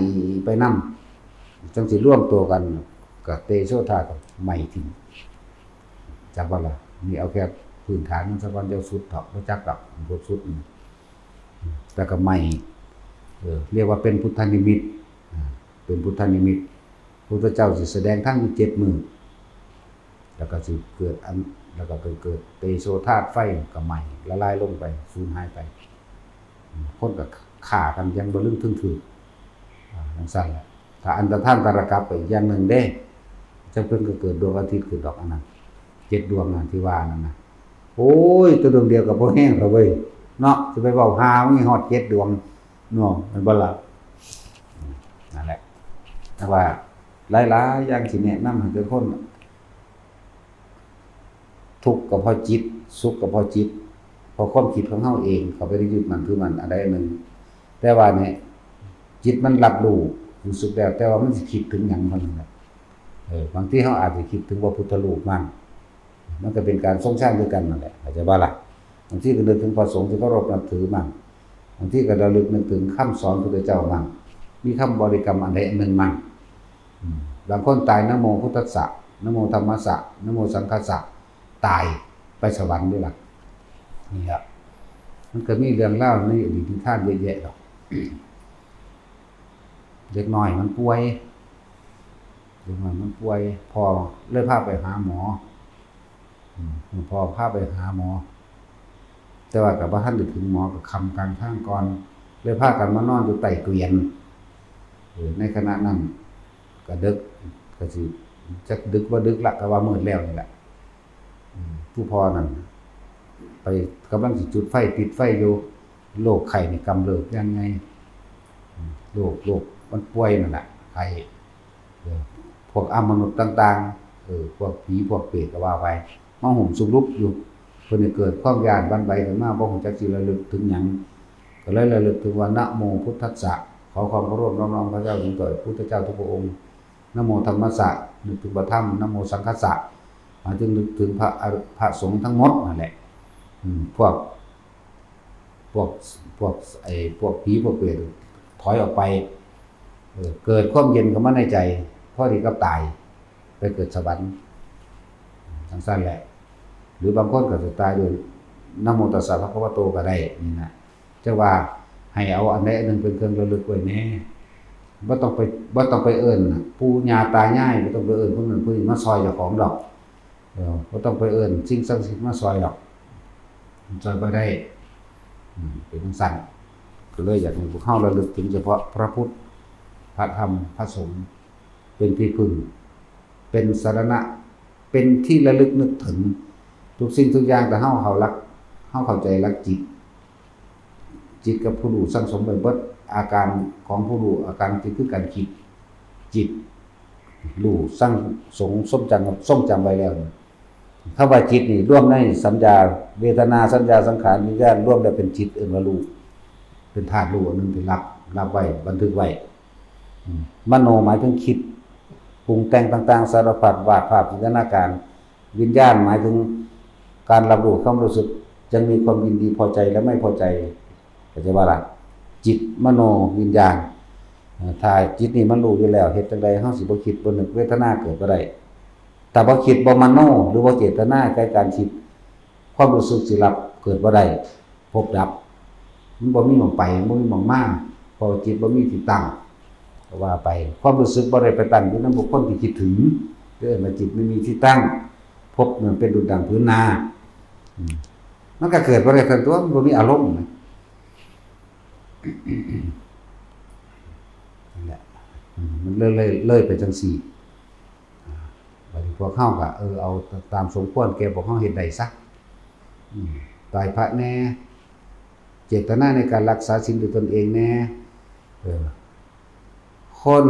ไปนำจังสิร่วมตัวกันก็เตโชธากับไหม้ทิ้งจักว่าล่ะนี่เอาแค่พื้นฐานมันสักวันเดียวสุดเถาะบ่จักดอกบ่สุดแต่ก็ไหม้เรียกว่าเป็นพุทธนิมิตเป็นพุทธนิมิตพระพุทธเจ้าสิแสดงธรรมอยู่7มื้อแล้วก็สิเกิดแล้วก็เกิดเตโชธาตุไฟก็ไหม้ละลายลงไปสูญหายไปคนก็ฆ่ากันยังบ่ลึงถึงถือจังซั่นแหละถ้าอันตรธานตรกับไปอย่างนึงเด้จังเพิ่นก็เกิดดวงอาทิตย์ขึ้นดอกอันนั้น7ดวงนั่นที่ว่านั่นน่ะโอ้ยตัวดวงเดียวก็บ่แห้งแล้วเว้ยเนาะสิไปเว้าหามีฮอด7ดวงเนาะมันบ่ล่ะนั่นแหละแต่ว่าหลายๆอย่างสิแนะนำให้ทุกคนทุกข์ก็เพราะจิตสุขก็เพราะจิตเพราะความคิดของเฮาเองเขาไปยึดมันคือมันอันใดอันหนึ่งแต่ว่าเนี่ยจิตมันรับรู้รู้สึกแล้วแต่ว่ามันสิคิดถึงหยังมันนั่นแหละบางทีเฮาอาจจะคิดถึงพระพุทธรูปมั่งมันก็เป็นการทรงสร้างด้วยกันนั่นแหละเข้าใจบ่ล่ะบางทีก็นึกถึงพระสงฆ์ที่เคารพนับถือมั่งบางทีก็ระลึกนึกถึงคำสอนพระพุทธเจ้ามั่งมีคำบริกรรมอันใดอันหนึ่งมั่งบางคนตายนะโมพุทธัสสะนะโมธัมมัสสะนะโมสังฆัสสะตายไปสวรรค์ด้วยล่ะนี่ครับมันก็มีเรื่องเล่าในอดีตนิทานเยอะแยะดอกเด็กน้อยมันป่วยพอเลยพาไปหาหมอพอพาไปหาหมอแต่ว่ากับว่าท่านถึงหมอกับคำกลางทางก่อนเลยพากันมานอนอยู่ใต้เกวียนในขณะนั้นก็ดึกก็สิจักดึกว่าดึกละก็ว่ามืดแล้วนี่แหละผู้พ่อนั่นไปกำลังสิจุดไฟติดไฟอยู่โรคไข้นี่กำเริบยังไงโรคมันป่วยนั่นแหละไข้พวกอมนุษย์ต่างๆพวกผีพวกเปรตก็ว่าไปมาห่มสุรุปอยู่เพิ่นเกิดความญาณบันใบขึ้นมาบ่ฮู้จักสิระลึกถึงหยังก็เลยระลึกถึงว่านะโมพุทธัสสะขอความเคารพน้อมพระเจ้าถึงต่อพุทธเจ้าทุกพระองค์นะโมธัมมัสสะนึกถึงพระธรรมนะโมสังฆัสสะหมายถึงนึกถึงพระสงฆ์ทั้งหมดนั่นแหละพวกผีพวกเปรตถอยออกไปเกิดความเย็นเข้ามาในใจพอดีกับตายไปเกิดสวรรค์ทั้งสั้นแหละหรือบางคนก็จะตายด้วยนะโมตัสสะภะคะวะโตก็ได้นี่นะจะว่าให้เอาอันใดอันหนึ่งเป็นเครื่องระลึกไว้แน่บ่ต้องไปเอิ้นปู่ย่าตายายบ่ต้องไปเอิ้นผู้นั้นผู้นี้มาซอยเจ้าของดอก บ่ต้องไปเอิ้นสิ่งศักดิ์สิทธิ์มาซอยดอกซอยบ่ได้เป็นจังซั่นก็เลยอยากให้พวกเฮาระลึกถึงเฉพาะพระพุทธพระธรรมพระสงฆ์เป็นที่พึ่งเป็นสรณะเป็นที่ระลึกนึกถึงทุกสิ่งทุกอย่างแต่เฮาเข้าใจรักจิตกับผู้รู้สังสมไปเบิดอาการของผู้รู้อาการที่คือการคิดจิตรู้สั่งสงสมจำไว้แล้วคำว่าจิตนี่ร่วมในสัญญาเวทนาสัญญาสังขารวิญญาณร่วมแล้วเป็นจิตว่ารู้เป็นธาตุรู้อันนึงที่รับไว้บันทึกไว้มโนหมายถึงคิดปรุงแต่งต่างๆสารพัดวาดภาพจินตนาการวิญญาณหมายถึงการรับรู้ความรู้สึกยังมีความยินดีพอใจและไม่พอใจก็จะว่าล่ะจิตมโนวิญญาณถ้าจิตนี่มันรู้อยู่แล้วเฮ็ดจังได๋เฮาสิบ่คิดบ่นึกเวทนาเกิดบ่ได้แต่บ่คิดบ่มโนหรือบ่เจตนาใกล้การคิดความรู้สึกสิรับเกิดบ่ได้พบดับมันบ่มีหม้องไปบ่มีหม้องมาเพราะจิตบ่มีที่ตั้งก็ว่าไปความรู้สึกบ่ได้ไปตั้งอยู่นำบุคคลที่คิดถึงเด้อว่าจิตไม่มีที่ตั้งพบมันเป็นดุจดั่งพื้นนามันก็เกิดบ่ได้ทั้งตัวมันบ่มีอารมณ์นั่นแหละมันเลยไปจังซี่บัดนี้พวกเฮาก็เอาตามสมควรแก่พวกเฮาเฮ็ดได้ซะตายพระแน่เจตนาในการรักษาศีลด้วยตนเองแน่คน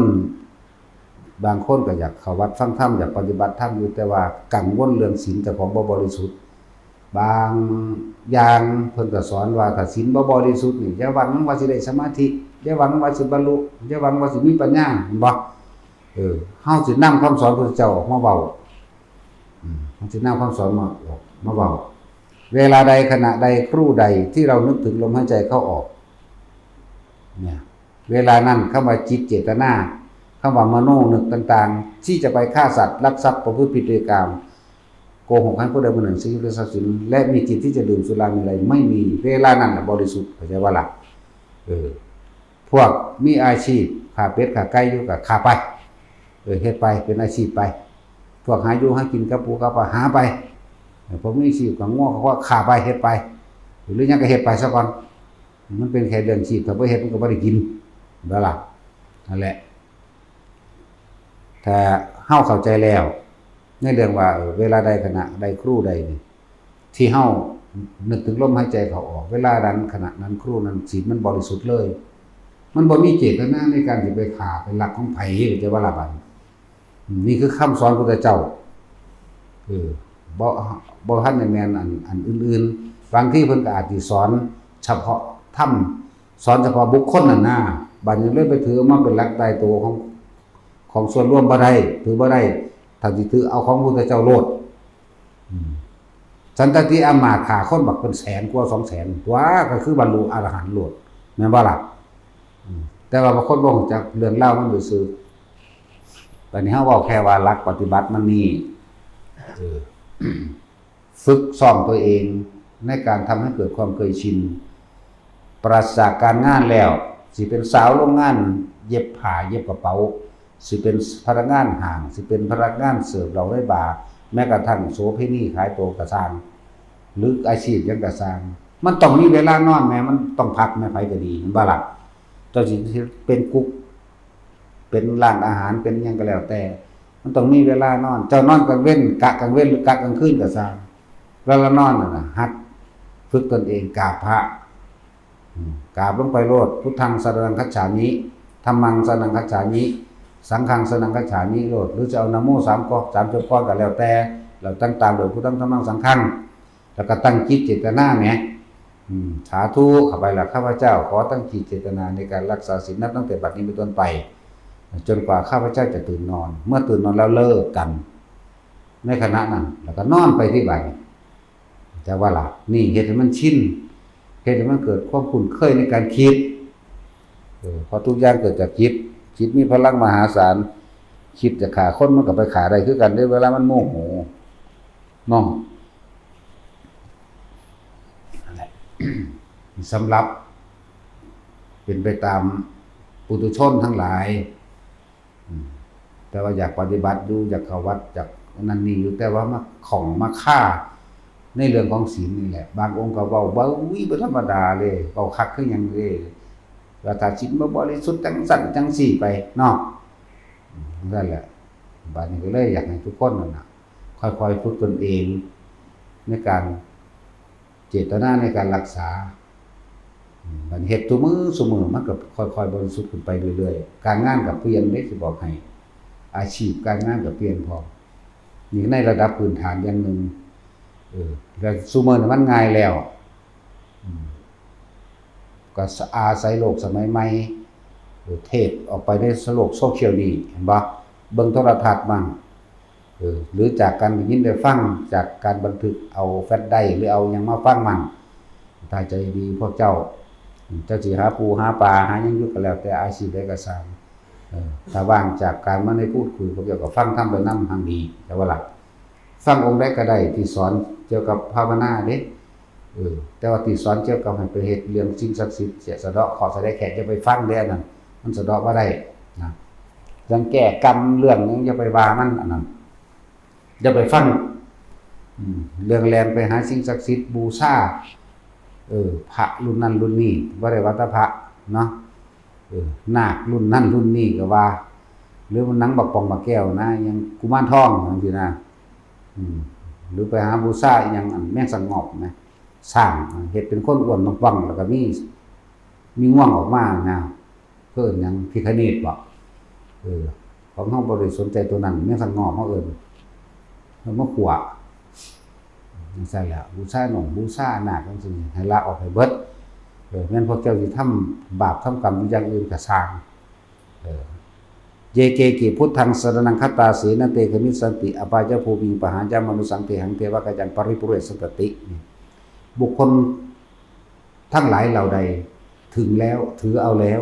บางคนก็อยากเข้าวัดฟังธรรมอยากปฏิบัติธรรมอยู่แต่ว่ากังวลเรื่องศีลแต่ของบ่บริสุทธิ์บางอย่างเพิ่นก็สอนว่าถ้าศีลบ่บริสุทธิ์นี่อย่าหวังว่าสิได้สมาธิอย่าหวังว่าสิบรรลุอย่าหวังว่าสิมีปัญญาเห็นบ่เฮาสินำคำสอนพระพุทธเจ้าออกมาเว้าเฮาสินำคำสอนมาเว้าเวลาใดขณะใดครู่ใดที่เรานึกถึงลมหายใจเข้าออกเนี่ยเวลานั้นคำว่าจิตเจตนาคำว่ามโนนึกต่างๆที่จะไปฆ่าสัตว์ลักทรัพย์ประพฤติผิดในกามโกหกให้ผู้ใดผู้หนึ่งสิ่งหรือทรัพย์สินและมีจิตที่จะดื่มสุรามีอะไรไม่มีเวลานั้นบริสุทธิ์เข้าใจว่าล่ะพวกมีอาชีพค้าเป็ดค้าไก่อยู่ก็ค้าไปเฮ็ดไปเป็นอาชีพไปพวกหาอยู่หากินกับปูกับปลาหาไปพวกมีอาชีพก็ง้อเขาว่าค้าไปเฮ็ดไปหรือยังก็เฮ็ดไปซะก่อนมันเป็นแค่เรื่องชีพถ้าบ่เฮ็ดมันก็บ่ได้กินบ่ล่ะนั่นแหละถ้าเฮาเข้าใจแล้วในเรื่องว่าเวลาใดขณะใดครู่ใดนี่ที่เฮานึกถึงลมหายใจเข้าออกเวลานั้นขณะนั้นครู่นั้นศีลมันบริสุทธิ์เลยมันบ่มีเจตนาในการสิไปฆ่าไปลักของไผจะว่าละบัดนี่คือคำสอนพระพุทธเจ้าบ่ทันได้แม่นอันอื่นๆบางที่เพิ่นก็อาจสิสอนเฉพาะธรรมสอนเฉพาะบุคคลนั่นน่ะบัดนี้เลยไปถือมาเป็นหลักตายตัวของส่วนรวมบ่ได้ถือบ่ได้ถ้าสิถือเอาของพระพุทธเจ้าโลดสันตติอมาตย์ฆ่าคนบักเป็นแสนกว่า 200,000 ตัวก็คือบรรลุอรหันต์โลดแม่นบ่ล่ะแต่ว่าบางคนบ่ฮู้จักเรื่องเล่ามันซื่อๆตอนนี้เฮาเว้าแค่ว่าหลักปฏิบัติมันมีฝึกซ้อมตัวเองในการทำให้เกิดความเคยชินปราศจากการงานแล้วสิเป็นสาวโรงงานเย็บผ้าเย็บกระเป๋าสิเป็นพนักงานห้างสิเป็นพนักงานเสิร์ฟเหล้าได้บาร์แม้กระทั่งโสเภณีขายตัวกระซังหรืออาชีพยังกระซังมันต้องมีเวลานอนแม้มันต้องพักแม้ไผก็ดีเห็นบ่ล่ะเจ้าสิเป็นกุ๊กเป็นร้านอาหารเป็นหยังก็แล้วแต่มันต้องมีเวลานอนเจ้านอนกลางเว้นกะกลางเว้นหรือกะกลางคืนก็ซังเวลานอนน่ะหัดฝึกตนเองกราบพระกราบลงไปโลดพุทธังสรณังคัจฉามิธัมมังสรณังคัจฉามิสังฆังสรณังคัจฉามิโลดหรือจะเอานะโม3ก๊อก3จบก้อนก็แล้วแต่เราตั้งตามโดยพุทธังธัมมังสังฆังแล้วก็ตั้งจิตเจตนาแหมสาธุเข้าไปล่ะข้าพเจ้าขอตั้งจิตเจตนาในการรักษาศีลนับตั้งแต่บัดนี้เป็นต้นไปจนกว่าข้าพเจ้าจะตื่นนอนเมื่อตื่นนอนแล้วเลิกกันในขณะนั้นแล้วก็นอนไปที่บัดแต่ว่าล่ะนี่เฮ็ดให้มันชินเฮ็ดให้มันเกิดความคุ้นเคยในการคิดพอทุกอย่างเกิดจากจิตมีพลังมหาศาลคิดจะฆ่าคนมันก็ไปฆ่าได้คือกันเวลามันโมโหน้องนั่นแหละ สำหรับเป็นไปตามปุถุชนทั้งหลายแต่ว่าอยากปฏิบัติอยู่อยากเข้าวัดอยาก นั่นนี่อยู่แต่ว่ามาของมาฆ่าในเรื่องของศีลนี่แหละบางองค์ก็เว้าบ่ธรรมดาเลยเว้าคักคือหยังเด้ว่าถ้าศีลบ่บริสุทธิ์จังสั่นจังซี่ไปเนาะนั่นแหละบัดนี้ก็เลยอยากให้ทุกคนนั่นน่ะค่อยๆฝึกตนเองในการเจตนาในการรักษาบัดเฮ็ดทุกมื้อซุมื้อมันก็ค่อยๆบริสุทธิ์ขึ้นไปเรื่อยๆการงานก็เปลี่ยนเด้สิบอกให้อาชีพการงานก็เปลี่ยนพร้อมนี่ในระดับพื้นฐานอย่างหนึ่งแล้วซุมื้อนี้มันง่ายแล้วก็อาศัยโลกสมัยใหม่เทศออกไปในโลกโซเชียลนี่เห็นบ่เบิ่งโทรทัศน์มั่งหรือจากการได้ยินได้ฟังจากการบันทึกเอาแฟลชไดร์หรือเอาหยังมาฟังมั่งถ้าใจดีพวกเจ้าสิหาปูหาปลาหาหยังอยู่ก็แล้วแต่อาชีพใดก็ตามถ้าว่างจากการมาได้พูดคุยพวกเจ้าก็ฟังธรรมไปนำทางดีแต่ว่าล่ะฟังองค์ใดก็ได้ที่สอนเกี่ยวกับภาวนาเด้แต่ว่าที่สอนเกี่ยวกับให้ไปเฮ็ดเรื่องสิ่งศักดิ์สิทธิ์เสียสะเดาะขอสะได้แขกจะไปฟังเด้อนั่นมันสะเดาะบ่ได้นะเรื่องแก้กรรมเรื่องนึงอย่าไปว่ามันอันนั้นอย่าไปฟังเรื่องแลนไปหาสิ่งศักดิ์สิทธิ์บูชาพระรุ่นนั้นรุ่นนี้บ่ได้ว่าแต่พระเนาะนาครุ่นนั้นรุ่นนี้ก็ว่าหรือมันหนังบักปองบักแก้วนะยังกุมารทองจังซี่นะหรือไปหาบูชาอีหยังอันแม่งสังงอบนะสร้างเฮ็ดเป็นคนอ้วนปังๆแล้วก็มีง่วงออกมานะเพิ่นหยังพิฆเนศบ่ของเฮาบ่ได้สนใจตัวนั้นแม่งสังงอบเฮาเอิ้นแล้วมาขัวจังซั่นแหละบูชาหนองบูชานาคจังซี่ให้ละออกให้เบิดแม่นพวกเจ้าสิทำบาปทำกรรมอย่างอื่นก็สร้างเยเกกิพุทธังสรณังคัตตาเสนะเตกมิสันติอปายะภูมิปหาจามนุสังเตหังเทวะกะยังปริปุเรสสติบุคคลทั้งหลายเหล่าใดถึงแล้วถือเอาแล้ว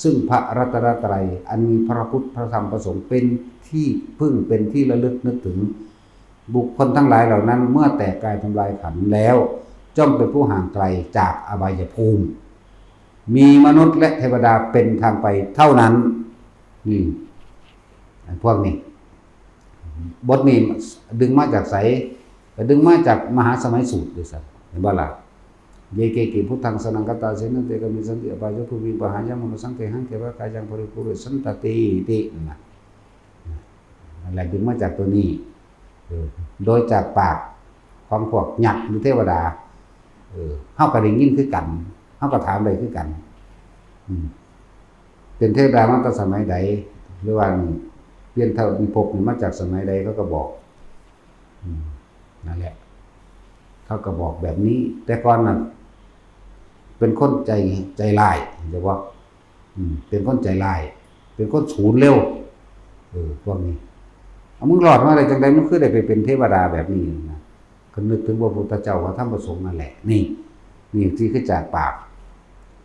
ซึ่งพระรัตนตรัยอันมีพระพุทธพระธรรมพระสงฆ์เป็นที่พึ่งเป็นที่ระลึกนึกถึงบุคคลทั้งหลายเหล่านั้นเมื่อแตกกายทำลายขันธ์แล้วย่อมเป็นผู้ห่างไกลจากอบายภูมิมีมนุษย์และเทวดาเป็นทางไปเท่านั้นนี่พวกนี้บทนี้ดึงมาจากไสดึงมาจากมหาสมัยสูตรด้วยซ้ำเห็นบ่ล่ะเยเกกิพุทธังสรณังคัตตาเสนะเตกมิสันติอปายะภูมิปหายะมนุสังเตหังเทวะกายังปริปุเรสันตติตินั่นแหละดึงมาจากตัวนี้โดยจากปากของพวกหยักหรือเทวดาเฮาก็ได้ยินคือกันเฮาก็ถามได้คือกันเป็นเทวดามาตั้งสมัยใดหรือว่าเปลี่ยนเท่ามีภพมาจากสมัยใดเขาก็บอกนั่นแหละเขาก็บอกแบบนี้แต่ก่อนน่ะเป็นคนใจร้ายเรียกว่าเป็นคนใจร้ายเป็นคนสูญเร็วพวกนี้เอามึงรอดมาได้จังได๋มึงคือได้ไปเป็นเทวดาแบบนี้นะก็นึกถึงพระพุทธเจ้าพระธรรมพระสงฆ์นั่นแหละนี่ที่คือจากปาก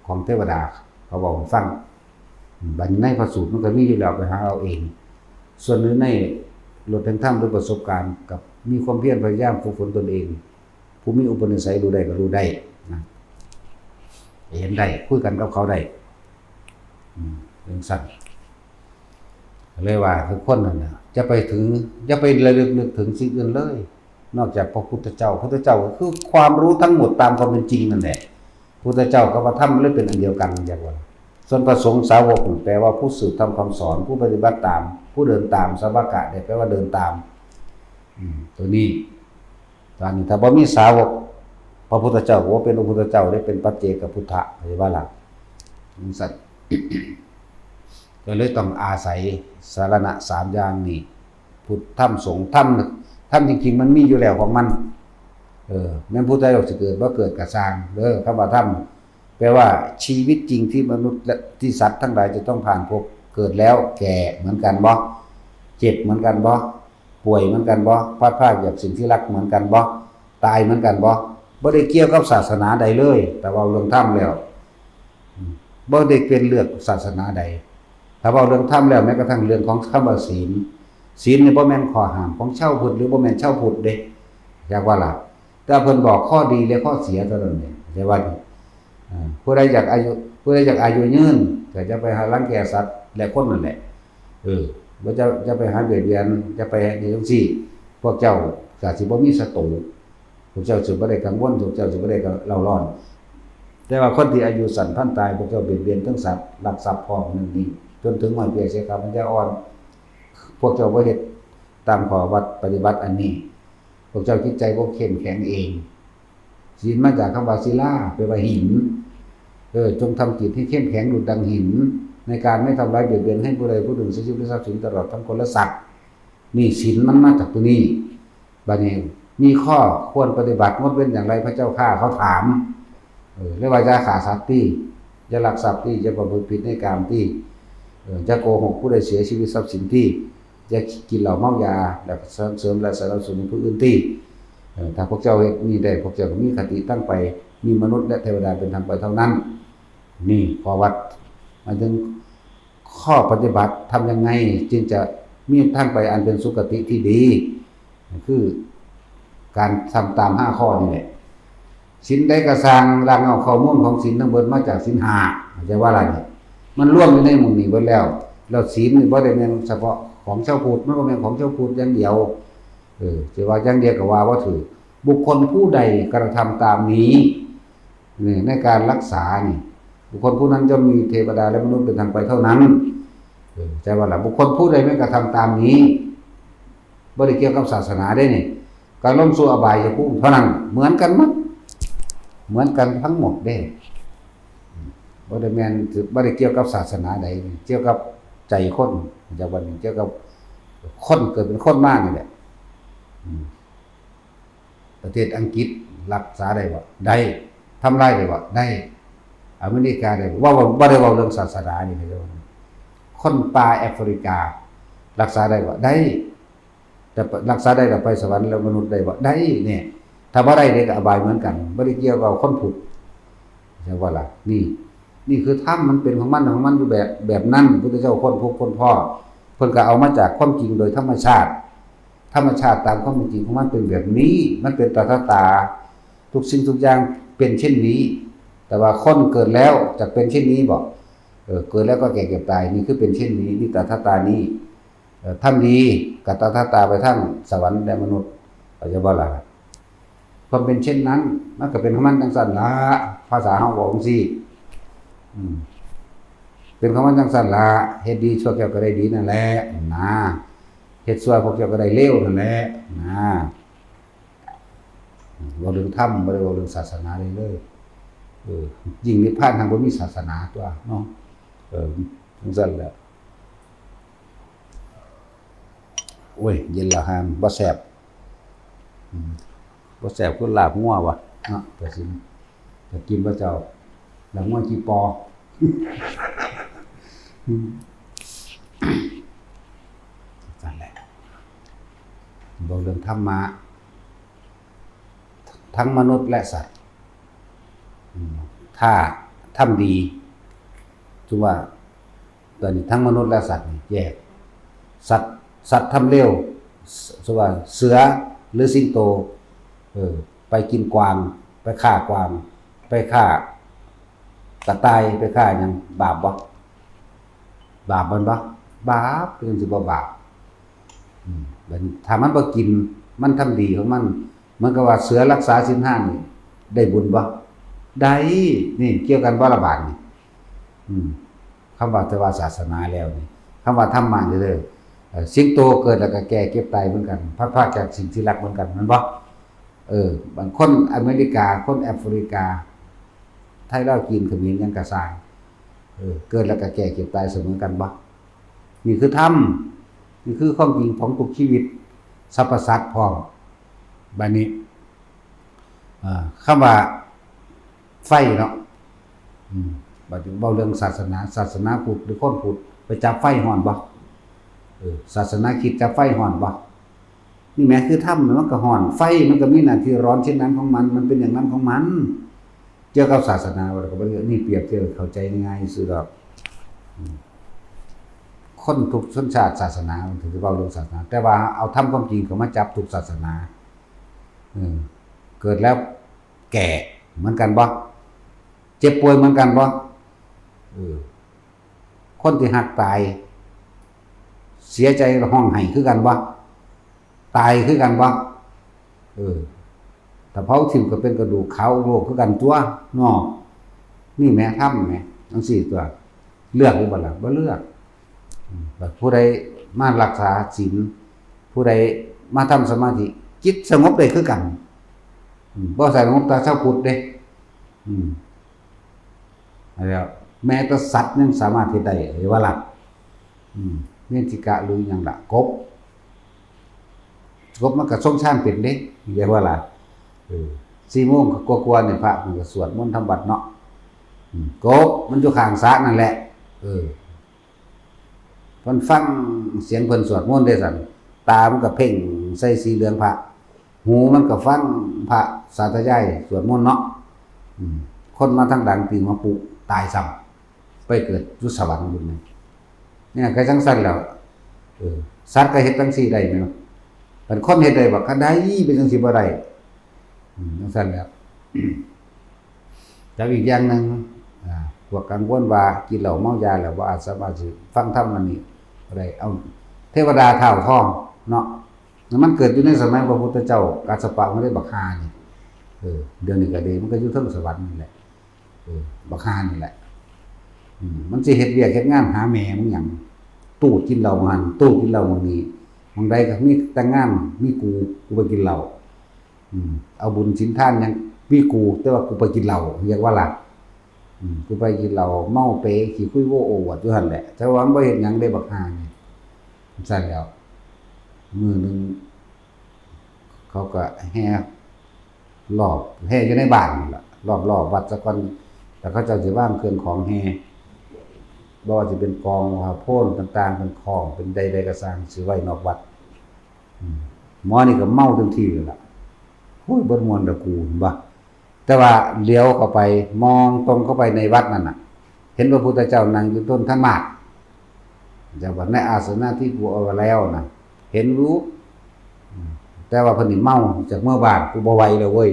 ของเทวดาเขาบอกฟังบัดในพระสูตรมันก็มีอยู่แล้วไปหาเอาเองส่วนนึงในหลดแห่งธรรมด้วยประสบการณ์กับมีความเพียรพยายามฝึกฝนตนเองผู้มีอุปนิสัยรู้ได้ก็รู้ได้นะเห็นได้คุยกันกับเขาได้เรื่องสั้นเลยว่าทุกคนนั่นน่ะจะไประลึกนึกถึงสิ่งอื่นเลยนอกจากพระพุทธเจ้าก็คือความรู้ทั้งหมดตามความเป็นจริงนั่นแหละพุทธเจ้ากับพระธรรมเลยเป็นอันเดียวกันอย่างว่าส่วนพระสงฆ์สาวกแปลว่าผู้สืบทำคำสอนผู้ปฏิบัติตามผู้เดินตามสาวกะเนี่ยแปลว่าเดินตามตัวนี้ตอนนี้ถ้าบ่มีสาวกพระพุทธเจ้าก็ว่าเป็นพระพุทธเจ้าได้เป็นปัจเจกพุทธะหรือว่าล่ะสัตว์ก็เลยต้องอาศัยสารณะ3อย่างนี้พุทธธรรมสงฆ์ธรรมจริงๆมันมีอยู่แล้วของมันแม้นพุทธเจ้าสิเกิดบ่เกิดก็สร้างคำว่าธรรมแปลว่าชีวิตจริงที่มนุษย์และที่สัตว์ทั้งหลายจะต้องผ่านพบเกิดแล้วแก่เหมือนกันบ่เจ็บเหมือนกันบ่ป่วยเหมือนกันบ่พลาดพลาดจากสิ่งที่รักเหมือนกันบ่ตายเหมือนกันบ่ได้เกี่ยวกับศาสนาใดเลยแต่ว่าเรื่องธรรมแล้วบ่ได้เป็นเรื่องศาสนาใดถ้าว่าเรื่องธรรมแล้วแม้กระทั่งเรื่องของคำว่าศีลนี่บ่แม่นข้อห้ามของชาวพุทธหรือบ่แม่นชาวพุทธเด้อยากว่าล่ะแต่เพิ่นบอกข้อดีและข้อเสียเท่านั้นเองใช่ว่าผู้ใดอยากอายุยืนก็จะไปหารังแกสัตว์และคนนั่นแหละบ่จะไปหาเบียดเบียนจะไปนี่จังซี่ พวกเจ้าก็สิบ่มีศัตรูพวกเจ้าสิบ่ได้กังวลพวกเจ้าสิบ่ได้เล่าร้อนแต่ว่าคนที่อายุสั้นพันตายพวกเจ้าเบียดเบียนทั้งสัตว์ลักทรัพย์พร้อมนึงนี่จนถึงหม้อยเปียเสียครับมันจะอ่อนพวกเจ้าบ่เฮ็ดตามข้อวัดปฏิบัติอันนี้พวกเจ้าจิตใจบ่เข้มแข็งเองศีลมาจากคำว่าศิลาแปลว่าหินจงทำจิตให้เข้มแข็งดุจดังหินในการไม่ทำร้ายเบียดเบียนให้ผู้ใดผู้หนึ่งเสียชีวิตหรือทรัพย์สินตลอดทั้งคนและสัตว์นี่ศีลมันมาจากตัวนี้บัดนี้มีข้อควรปฏิบัติงดเว้นอย่างไรพระเจ้าข้าเขาถามเรียกว่าจะฆ่าสัตว์ที่จะลักทรัพย์ที่จะประพฤติผิดในกามที่จะโกหกผู้ใดเสียชีวิตทรัพย์สินที่จะกินเหล้าเมายาและเสริมและสนับสนุนผู้อื่นที่ถ้าพวกเจ้าเฮ็ดนี่ได้พวกเจ้าก็มีคติตั้งไปมีมนุษย์และเทวดาเป็นธรรมไปเท่านั้นนี่ข้อวัดมันถึงข้อปฏิบัติทำยังไงจึงจะมีทางไปอันเป็นสุคติที่ดีคือการทำตาม5ข้อนี่แหละศีลใดก็สร้างรากเหง้าข้อมูลของศีลทั้งหมดมาจากศีล5เข้าใจว่าอะไรนี่มันรวมอยู่ในหมู่นี้เบิดแล้วศีลนี่บ่ได้แม่นเฉพาะของชาวพุทธมันก็แม่นของชาวพุทธอย่างเดียวสิว่าอย่างเดียวก็ว่าบ่ถูกบุคคลผู้ใดกระทำตามนี้นี่ในการรักษานี่บุคคลผู้นั้นจะมีเทวดาและมนุษย์เป็นทางไปเท่านั้นใจว่าล่ะบุคคลผู้ใดไม่กระทำตามนี้บ่ได้เกี่ยวกับศาสนาได้นี่การลงสู่อบายภูมิเท่านั้นเหมือนกันหมดเหมือนกันทั้งหมดเด้บ่ได้แม่นบ่ได้เกี่ยวกับศาสนาใดเกี่ยวกับใจคนจากวันนี้เกี่ยวกับคนเกิดเป็นคนมานี่แหละประเทศอังกฤษรักษาได้บ่ได้ทำลายได้บ่ได้อเมริกาได้ว่าบ่ได้เว้าเรื่องศาสนานี่เลยคนป่าแอฟริการักษาได้บ่ได้แต่รักษาได้แล้วไปสวรรค์แล้วมนุษย์ได้บ่ได้เนี่ยถ้าบ่ได้ก็อบายเหมือนกันบ่ได้เกี่ยวกับคนพุทธใช่ว่าล่ะนี่คือธรรมมันเป็นของมันอยู่แบบนั้นพุทธเจ้าคนพบคนพ่อเพิ่นก็เอามาจากความจริงโดยธรรมชาติตามความเป็นจริงของมันเป็นแบบนี้มันเป็นตถาตาทุกสิ่งทุกอย่างเป็นเช่นนี้แต่ว่าคนเกิดแล้วจะเป็นเช่นนี้บ่เกิดแล้วก็แก่เก็บตายนี่คือเป็นเช่นนี้นี่ตถาตานี้ทำดีกับตถาตาไปทั้งสวรรค์และมนุษย์เข้าใจบ่ล่ะความเป็นเช่นนั้นมันก็เป็นของมันจังซั่นล่ะภาษาเฮาบอกจังซี่เป็นของมันจังซั่นล่ะเฮ็ดดีชั่วแก่ก็ได้ดีนั่นแหละนะเฮ็ดชั่วพวกเจ้าก็ได้เลวนั่นแหละนะบ่เรื่องธรรมบ่ได้บ่เรื่องศาสนาเลยยิ่งนิพพานทางบ่มีศาสนาตัวเนาะจังซั่นแหละโอ้ยเย็นละหามบ่แซ่บคือลาบงัวว่ะเนาะแต่สิจะกินบ่เจ้าลาบงัวขี้ปอนั่นแหละบอกเรื่องธรรมะทั้งมนุษย์และสัตว์ถ้าทำดีถือว่าตอนนี้ทั้งมนุษย์และสัตว์แยกสัตว์ทำเร็วสว่าเสือหรือสิงโตไปกินกวางไปฆ่ากวางไปฆ่ากระต่ายไปฆ่าหยังบาปบ่บาปมันบ่บาปเป็นสิบ่บาปถ้ามันบ่กินมันทำดีของมันก็ว่าเสือรักษาศีล5นี่ได้บุญบ่ได้นี่เกี่ยวกันบ่ละบาดนี่คำว่าแต่ว่าศาสนาแล้วนี่คำว่าธรรมะนี่เด้อสิงโตเกิดแล้วก็แก่เก็บตายเหมือนกันพัดพรากจากสิ่งที่รักเหมือนกันมันบ่บางคนอเมริกาคนแอฟริกาไทยลาวจีนเขมรยังก็สร้างเกิดแล้วก็แก่เก็บตายเสมอกันบ่นี่คือธรรมนี่คือความจริงของทุกชีวิตสรรพสัตว์พร้อมบัดนี้คำว่าไฟเนาะบัดนี้เว้าเรื่องศาสนาพุทธหรือคนพุทธไปจับไฟฮ้อนบ่ศาสนาคริสต์จับไฟฮ้อนบ่นี่แม้คือธรรมมันก็ฮ้อนไฟมันก็มีหน้าที่ร้อนเช่นนั้นของมันเป็นอย่างนั้นของมันเกี่ยวกับศาสนาว่าก็บ่นี่เปรียบเทียบเข้าใจง่ายซื่อดอกคนทุกชนชาติศาสนาถึงจะเว้าเรื่องศาสนาแต่ว่าเอาธรรมความจริงเข้ามาจับทุกศาสนาเกิดแล้วแก่เหมือนกันบ่เจ็บป่วยเหมือนกันบ่คนที่หักตายเสียใจร้องไห้คือกันบ่ ตายคือกันบ่ถ้าเผาถิ่มก็เป็นกระดูกขาวโลกคือกันตัวเนาะนี่แม่ถ้ำแม่ทั้ง4ตัวเลือกหรือบ่ล่ะบ่เลือกแบบผู้ใดมารักษาศีลผู้ใดมาทำสมาธิจิตสงบได้คือกันบ่สงบตาเช้าพุทธเด้แล้วแม้แต่สัตว์ยังสามารถเฮ็ดได้ว่าล่ะเมธิกะหรือหยังล่ะกบมันก็ทรงฌานเป็นเด้เรียกว่าล่ะ4 โมงกว่าๆเนี่ยพระมันก็สวดมนต์ทำบัดเนาะกบมันอยู่ข้างสระนั่นแหละเพิ่นฟังเสียงเพิ่นสวดมนต์ได้ซั่นตามันก็เพ่งใส่สีเหลืองพระหูมันก็ฟังพระสาธยายสวดมนต์เนาะคนมาทางดังปีมาปุตายซ้ำไปเกิดอยู่สวรรค์บุญเนี่ยก็จังซั่นแล้วสัตว์ก็เฮ็ดจังซี่ได้แม่นบ่เป็นคนเฮ็ดได้บ่คันใดเป็นจังซี่บ่ได้จังซั่นแล้วแต่อีกอย่างนึงพวกกังวลว่ากินเหล้าเมายาแล้วบ่อาจสามารถสิฟังธรรมอันนี้บ่ได้เอาเทวดาเท่าทองเนาะมันเกิดอยู่ในสมัยพระพุทธเจ้ากัสสปะมันได้บักฮานี่เดี๋ยวนี้ก็ดีมันก็อยู่เทิงสวรรค์นี่แหละบักฮานี่แหละมันสิเฮ็ดเวียกเฮ็ดงานหาแม่มึงหยังตู้กินเหล้ามันตู้กินเหล้ามันนี้บางใดก็มีแต่งานมีกูไปกินเหล้าเอาบุญศีลทานหยังมีกูแต่ว่ากูไปกินเหล้าเรียกว่าหลักกูไปกินเหล้าเมาเปขี้คุยโว้โอวดอยู่หั่นแหละแต่ว่าบ่เฮ็ดหยังได้บักฮานี่ซั่นแล้วมื้อนึงเขาก็แห่รอบแห่อยู่ในบ้านนั่นล่ะรอบวัดซะก่อนแต่เขาเจ้าสิวางเครื่องของแห่บ่ว่าสิเป็นกองโพนต่างๆเป็นของเป็นใดๆก็สร้างสิไว้นอกวัดหมอนี่ก็เมาเต็มที่เลยล่ะโอ้ยบ่ม่วนดอกกูบ่แต่ว่าเลี้ยวเข้าไปมองตรงเข้าไปในวัดนั่นน่ะเห็นพระพุทธเจ้านั่งอยู่ต้นธรรมะจะว่าในอาสนะที่กูเอาไว้แล้วน่ะเห็นรู้แต่ว่าเพิ่นนี่เมาจากเมื่อบ้านกูบ่ไหวแล้วเว้ย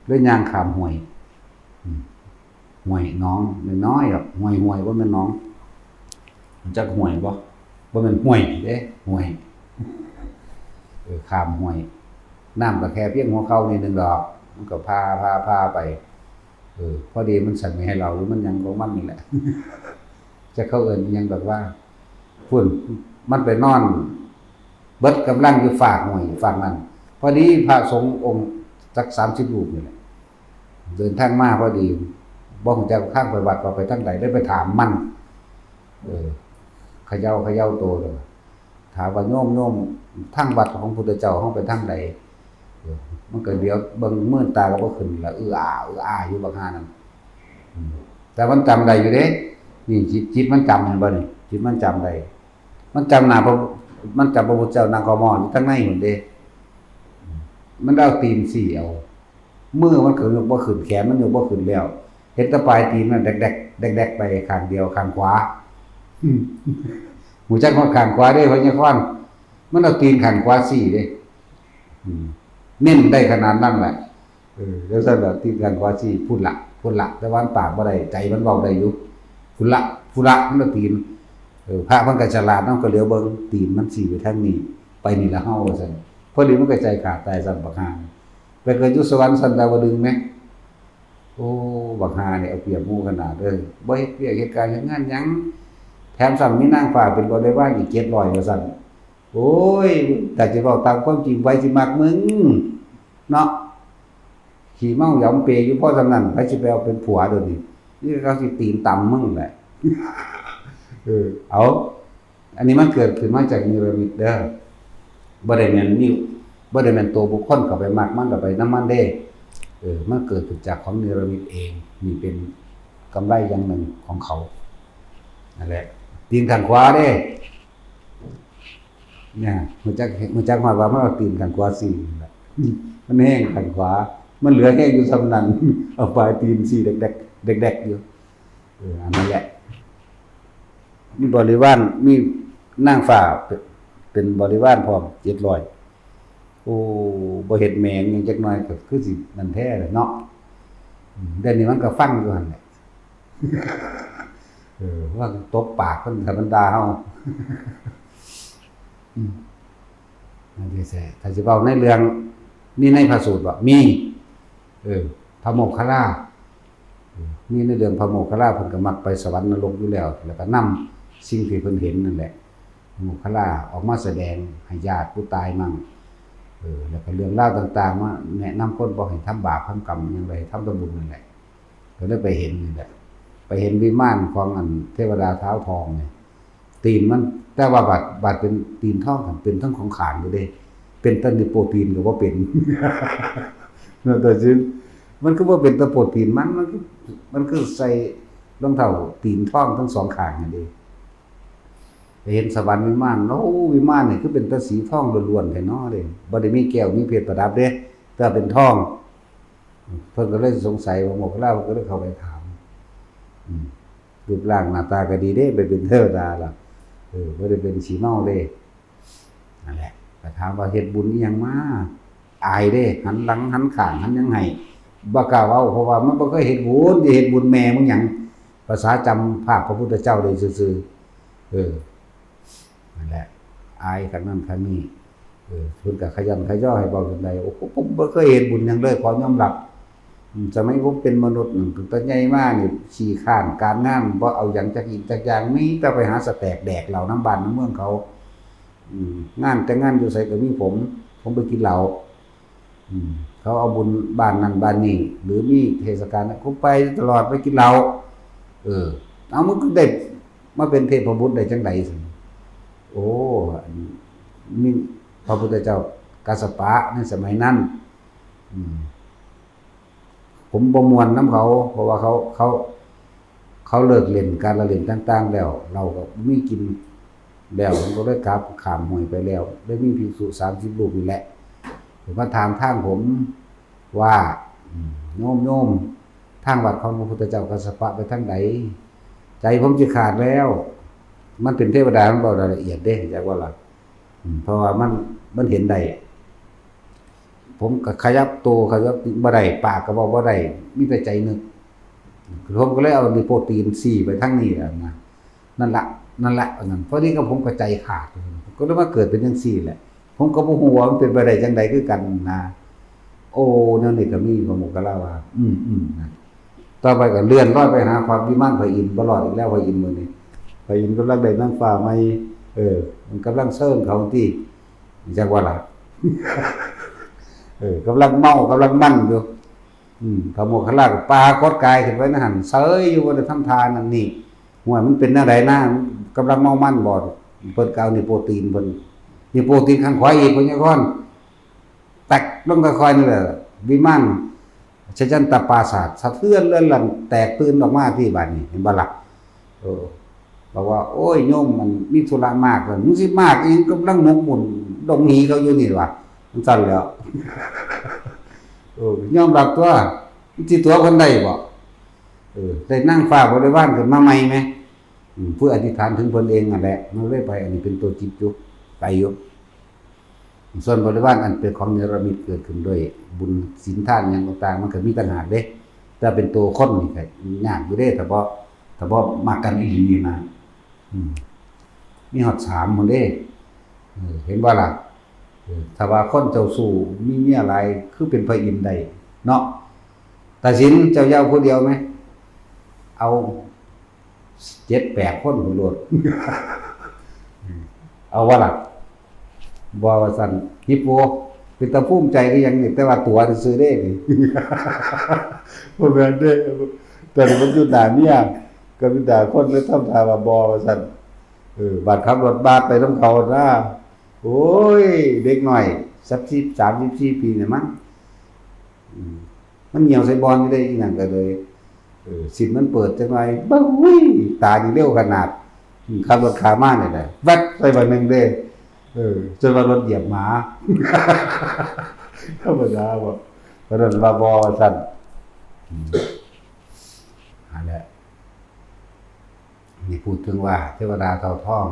เลยย่างข้ามห้วยห้วยน้องน้อยๆหรอกห้วยบ่แม่นน้องจักห้วยบ่แม่นห้วยเด้ห้วยข้ามห้วยน้ำก็แค่เพียงหัวเข่านิดนึงดอกมันก็พาไปพอดีมันสั่นไม่ให้เราหรือมันยังของมันนี่แหละจะเข้าเอิ้นยังแบบว่าฝุ่นมันไปนอนเบิดกำลังอยู่ฝากห้วยฝากนั้นพอดีพระสงฆ์องค์สัก30 รูปนี่แหละเดินทางมาพอดีบ่ฮู้จักข้างไปวัดว่าไปทางใดได้ไปถามมันเขย่าโตเลยถามว่าโยมทางวัดของพุทธเจ้าเฮาไปทางใดมันก็เดี๋ยวเบิ่งมื่นตาก็บ่ขึ้นละอาอยู่บักหานั่นแต่มันจำได้อยู่เด้นี่จิตมันจำเห็นบ่นี่จิตมันจำได้มันจำหน้ามันจำพระพุทธเจ้านางกมอยู่ข้างในหมดเด้มันเอาตีนสี่เอามือมันก็ยกบ่ขึ้นแขนมันยกบ่ขึ้นแล้วเห็นแต่ปลายตีนมันแดกไปข้างเดียวข้างขวาหูจักว่าข้างขวาได้เพราะยังค่อนมันเอาตีนข้างขวาสี่เด้เน้นได้ขนาดนั้นแหละแล้วซั่นแบบตีนข้างขวาสี่พูดละแต่ว่าปากบ่ได้ใจมันเว้าได้อยู่พูดละมันเอาตีนพระมันก็ฉลาดนำก็เหลียวเบิ่งตีนมันสี่ไปทางนี้ไปนี่ละเฮาว่าซั่นพอดีมันก็ใจขาดตายสั่นบักหาไปเกิดอยู่สวรรค์สันดาวดึงส์มั้ยโอ้บักหานี่เอาเปรียบหมู่ขนาดเด้อบ่เฮ็ดเวียกเฮ็ดการเฮ็ดงานหยังแถมสั่งมีนางฟ้าเป็นบ่ได้ว่าอีก700ว่าซั่นโอ้ยแต่สิเว้าตามความจริงไว้สิมักมึงเนาะขี้เมาหยองเปอยู่พอซำนั้นไผสิไปเอาเป็นผัวเดี๋ยวนี้นี่เขาสิตีนต่ำมึงแหละเอาอันนี้มันเกิดขึ้นมาจากนิรมิตเด้อบ่ได้แม่นตัวบุคคลเข้าไปมักมันก็ไปนำมันเด้มันเกิดขึ้นจากของนิรมิตเองนี่เป็นกำไรอย่างหนึ่งของเขานั่นแหละตีนข้างขวาเด้เนี่ยมันจักว่ามันเอาตีนข้างขวาสิมันแห้งข้างขวามันเหลือแห้งอยู่ซำนั้นเอาปลายตีนสิแดกอยู่อันนั้นแหละมีบริวารมีนางฟ้าเป็นบริวารพร้อม700โอ้บ่เฮ็ดแมงหยังจักหน่อยก็คือสินั่นแท้แหละเนาะเดี๋ยวนี้มันก็ฟังอยู่หั่นแหละว่าตบปากเพิ่นธรรมดาเฮา นั่นสิแท้ถ้าสิเว้าในเรื่องมีในพระสูตรบ่มีพระโมคคัลลามีในเรื่องพระโมคคัลลาเพิ่นก็มักไปสวรรค์นรกอยู่แล้วแล้วก็นำสิ่งที่เพิ่นเห็นนั่นแหละพระโมคคัลลาออกมาแสดงให้ญาติผู้ตายมั่งแล้วก็เรื่องราวต่างๆว่าแนะนำคนบ่ให้ทำบาปทำกรรมหยังไงทำแต่บุญนั่นแหละก็ได้ไปเห็นนี่แหละไปเห็นวิมานของอันเทวดาเท้าทองนี่ตีนมันแต่ว่าบาดเป็นตีนทองเป็นทั้งของขานอยู่เด้เป็นต้นนิโปรตีนก็บ่เป็นนั่นแต่จริงมันก็บ่เป็นตะโปรตีนมันคือใส่รองเท้าตีนทองทั้งสองข้างนั่นเด้ไปเห็นสวรรค์วิมานโอ้วิมานนี่คือเป็นตะสีทองล้วนๆแท้เนาะเด้บ่ได้มีแก้วมีเพชรประดับเด้แต่เป็นทองเพิ่นก็เลยสงสัยว่าโมกขลาก็เลยเข้าไปถามรูปร่างหน้าตาก็ดีเด้ไปเป็นเทวดาล่ะบ่ได้เป็นสีเมาเด้นั่นแหละก็ถามว่าเฮ็ดบุญอีหยังมาอายเด้หันหลังหันข้างหันยังไงบ่กล้าเว้าเพราะว่ามันบ่เคยเฮ็ดบุญสิเฮ็ดบุญแม่มึงหยังภาษาจำภาพพระพุทธเจ้าได้ซื่อๆนั่นแหละอายกันนั้นคันนี้เพิ่นก็ขยันขย่อให้บอกจังได๋โอ้ผมบ่เคยเฮ็ดบุญหยังเลยขอยอมรับสมัยผมเป็นมนุษย์ตั้งแต่ใหญ่มานี่ขี้คร้านการงานบ่เอาหยังจักอีกจักอย่างมีแต่ไปหาสแตกแดกเหล้าน้ำบ้านน้ำเมืองเขางานแต่งานอยู่ไสก็มีผมไปกินเหล้าเขาเอาบุญบ้านนั้นบ้านนี้หรือมีเทศกาลผมไปตลอดไปกินเหล้าเอามันก็ได้มาเป็นเทพบุตรได้จังได๋ซั่นโอ้มีพระพุทธเจ้ากัสสปะในสมัยนั้นผมบ่ม่วนนำเขาเพราะว่าเขาเลิกเล่นการละเล่นต่างๆแล้วเราก็มีกินแล้วผมก็เลยกลับข้ามห้วยไปแล้วได้มีภิกษุ30รูปนี่แหละผมมาถามทางผมว่าโยมทางวัดของพระพุทธเจ้ากัสสปะไปทางใดใจผมสิขาดแล้วมันเป็นเทวดามันบ่รายละเอียดเด้จักว่าล่ะเพราะว่ามันเห็นได้ผมก็ขยับตัวขยับบ่ได้ปากก็บอกบ่ได้มีแต่ใจนึกผมก็เลยเอานิโปรตีน4ไปทางนี้แหละนะนั่นล่ะอันนั้นพอดีก็ผมก็ใจขาดก็เลยมาเกิดเป็นจังซี่แหละผมก็บ่ฮู้ว่ามันเป็นไปได้จังได๋คือกันนะโอ้แนวนี้ก็มีพระโมคคัลลาว่านะต่อไปก็เลื่อนลอยไปหาความวิมานพระอินทร์บ่รอดอีกแล้วพระอินทร์มื้อนี้พระอินทร์กำลังได้นางฟ้าใหม่มันกำลังเซิ้งเขาที่จักว่าล่ะกำลังเมากำลังมั่นอยู่พระโมคคัลลาก็ปรากฏกายขึ้นไว้ในหันเสยอยู่ว่าได้ทำทานนั่นนี่ห่วยมันเป็นแนวใดนะกำลังเมามั่นบ่เพิ่นก็เอานี่โปรตีนเพิ่นนี่โปรตีนข้างขวาอีกเพิ่นยังก่อนแตกลงค่อยๆนี่แหละวิมานชยันตปราสาทสะเทือนเลื่อนลั่นแตกตื่นออกมาที่บัดนี้เห็นบ่ล่ะบอกว่าโอ้ยโยมมันมีธุระมากแล้วมึงสิมากอีกกำลังหมกมุ่นดงหีเขาอยู่นี่ว่ะมันสั่นแล้วยอมรับตัวสิตัวคนใดบ่ได้นั่งฟ้าบริวารขึ้นมาใหม่มั้ยเพื่ออธิษฐานถึงเพิ่นเองนั่นแหละมันเลยไปอันนี้เป็นตัวจิตอยู่ไปอยู่ส่วนบริวารอันเป็นของเนรมิตเกิดขึ้นด้วยบุญศีลทานหยังต่างๆมันก็มีต่างหากเด้แต่เป็นตัวคนนี่ก็ยากอยู่เด้ถ้าบ่มักกันอีหลีนะมีฮอด3พุ่นเด้เห็นบ่ล่ะถ้าว่าคนเจ้าสู้มีเมียหลายคือเป็นพระอินทร์ได้เนาะตัดสินเจ้าเย้าผู้เดียวมั้ยเอา7-8คนโลดเอาว่าล่ะบ่ว่าซั่นฮิปโปเป็นตาภูมิใจคือหยังนี่แต่ว่าตัวซื่อๆเด้นี่บ่แม่นเด้แต่มันอยู่หน้าเมียก็มีแต่คนเลยทำท่าว่าบ่ว่าซั่นบาดขับรถบาดไปนำเขานะโอ้ยเด็กน้อย34ปีนี่มั้งมันเหี่ยวใส่บอลอยู่ได้อีหยังก็เลยสินมันเปิดจังได๋บึ้ยตานี่เร็วขนาดขับรถขามานี่แหละแว๊บใส่บ่นึงเด้จนว่ารถเหยียบหมาธรรมดาบ่เพราะนั้นว่าบ่ซั่นนั่นแหละนี่พูดถึงว่าเทวดาเต่าทอง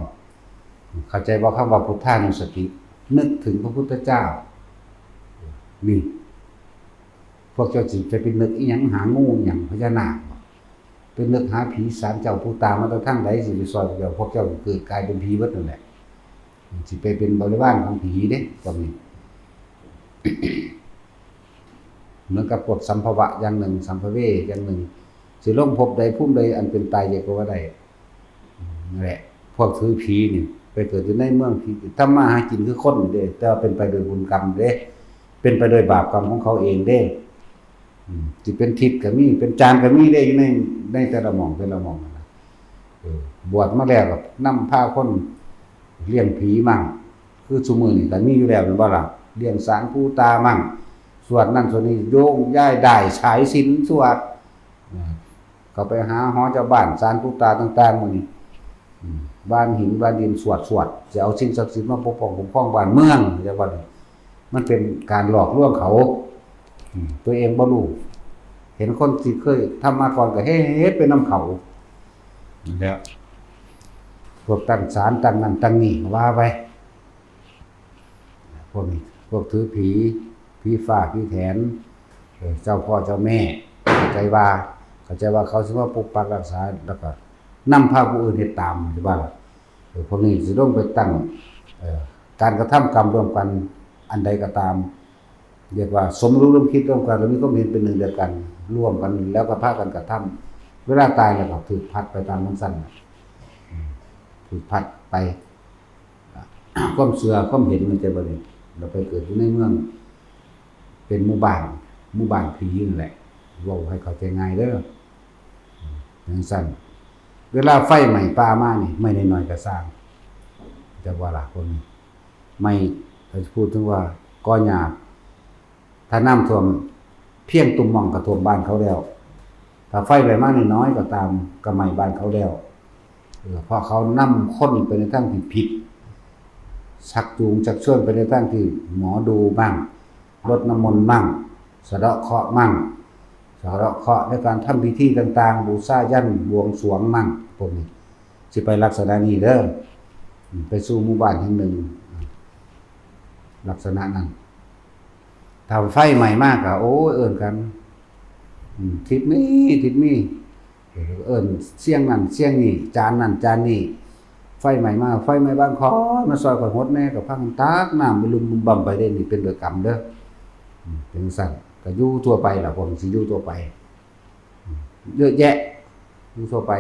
เข้าใจบ่คำว่าพุทธานุสตินึกถึงพระพุทธเจ้านี่พวกเจ้าสิจะไปนึกอีหยังหางูหยังพญานาคไปนึกหาผีศาลเจ้าผู้ตามมาทางใดสิไปซอยพวกเจ้าเกิดกลายเป็นผีเบิดนั่นแหละ สิไปเป็นบริวารของผีเด้ตรงนี้ เหมือนกับพวกสัมภวะอย่างหนึ่งสัมภเวอย่างหนึ่งสิลงภพใดภูมิใดอันเป็นตายใหญ่กว่าใดนั่นแหละพวกถือผีนี่ไปเกิดอยู่ในเมืองผีทำมาหากินคือคนเด้แต่ว่าเป็นไปโดยบุญกรรมเด้เป็นไปโดยบาปกรรมของเขาเองเด้สิเป็นทิศก็มีเป็นจานก็มีได้อยู่ในแต่ละหม่องแต่ละหม่องนะบวชมาแล้วก็นำพาคนเลี้ยงผีมั่งคือซุมื้อนี่ก็มีอยู่แล้วแม่นบ่ล่ะเลี้ยงสารปู่ตามั่งสวดนั่นสวดนี่โยงย้ายได้ฉายศีลสวดเขาไปหาหอเจ้าบ้านศาลปู่ตาต่างๆหมู่นี้บ้านหินบ้านดินสวดจะเอาสิ่งศักดิ์สิทธิ์มาปกป้องคุ้มครองบ้านเมืองจังว่ามันเป็นการหลอกลวงเขาตัวเองบ่รู้เห็นคนที่เคยทำมาก่อนก็เฮ็ดไปนำเขาแล้วพวกตั้งศาลตั้งนั่นตั้งนี่ว่าไปพวกนี้พวกถือผีฟ้าผีแถนเจ้าพ่อเจ้าแม่เข้าใจว่าเขาสิมาปกปักรักษาแล้วก็นำพาผู้อื่นเฮ็ดตามใช่ป่ะพวกนี้สิต้องไปตั้งการกระทำกรรมร่วมกันอันใดก็ตามเรียกว่าสมรู้ร่วมคิดร่วมกันแล้วมีความเห็นเป็นหนึ่งเดียวกันร่วมกันแล้วก็พากันกระทำเวลาตายแล้วก็ถูกพัดไปตามมันสั้นถูกพัดไปความเชื่อความเห็นมันจะบ่ได้เราไปเกิดอยู่ในเมืองเป็นหมู่บ้านผีนั่นแหละเว้าให้เข้าใจง่ายเด้อจังซั่นเวลาไฟไหม้ป่ามานี่ไม่น้อยๆก็สร้างจะว่าล่ะคนไม่ถ้าพูดถึงว่าก่อหญ้าถ้าน้ำท่วมเพียงตุ่มหม่องก็ท่วมบ้านเขาแล้วถ้าไฟไหม้มาน้อยๆก็ตามก็ไหม้บ้านเขาแล้วเพราะเขานำคนไปในทางที่ผิดชักจูงชักชวนไปในทางที่หมอดูบ้างรดน้ำมนต์บ้างสะเดาะเคราะห์มั่งสะเดาะเคราะห์ในการทำพิธีต่างๆบูชายัญบวงสรวงมั่งพวกนี้สิไปลักษณะนี้เด้อไปสู่หมู่บ้านแห่งหนึ่งลักษณะนั้นถ้าไฟใหม่มากก็โอ้เอิ้นกันทิศนี้เอิ้นเสียงนั่นเสียงนี่จานนั่นจานนี่ไฟใหม่มากไฟใหม่บ้านขอมาซอยข่อยหดแน่ก็พังตากน้ำบ่ลุมบ่ไปได้นี่เป็นเรื่องกรรมเด้อเป็นสั่นก็อยู่ทั่วไปล่ะผมสิอยู่ทั่วไปเยอะแยะอยู่ทั่วไป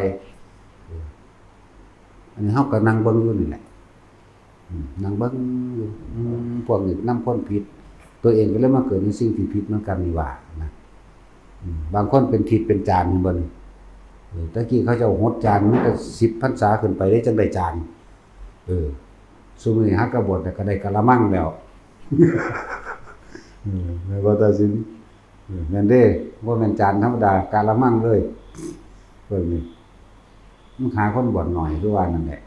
อันนี้เฮาก็นั่งเบิ่งอยู่นี่แหละนั่งเบิ่งอยู่พวกนี้นำคนผิดตัวเองก็เลยมาเกิดในสิ่งที่ผิดเหมือนกันนี่ว่านะบางคนเป็นทิศเป็นจานเบิ่งตะกี้เขาจะหดจานมันก็10พรรษาขึ้นไปได้จังได้จานซุมื้อนี้ฮักกะบดก็ได้กะละมังแล้วแม่ว่าตาสินแม่นเด้บ่แม่นจานธรรมดากะละมังเลยเพิ่นนี่มันหาคนบวชหน่อยคือว่านั่นแหละ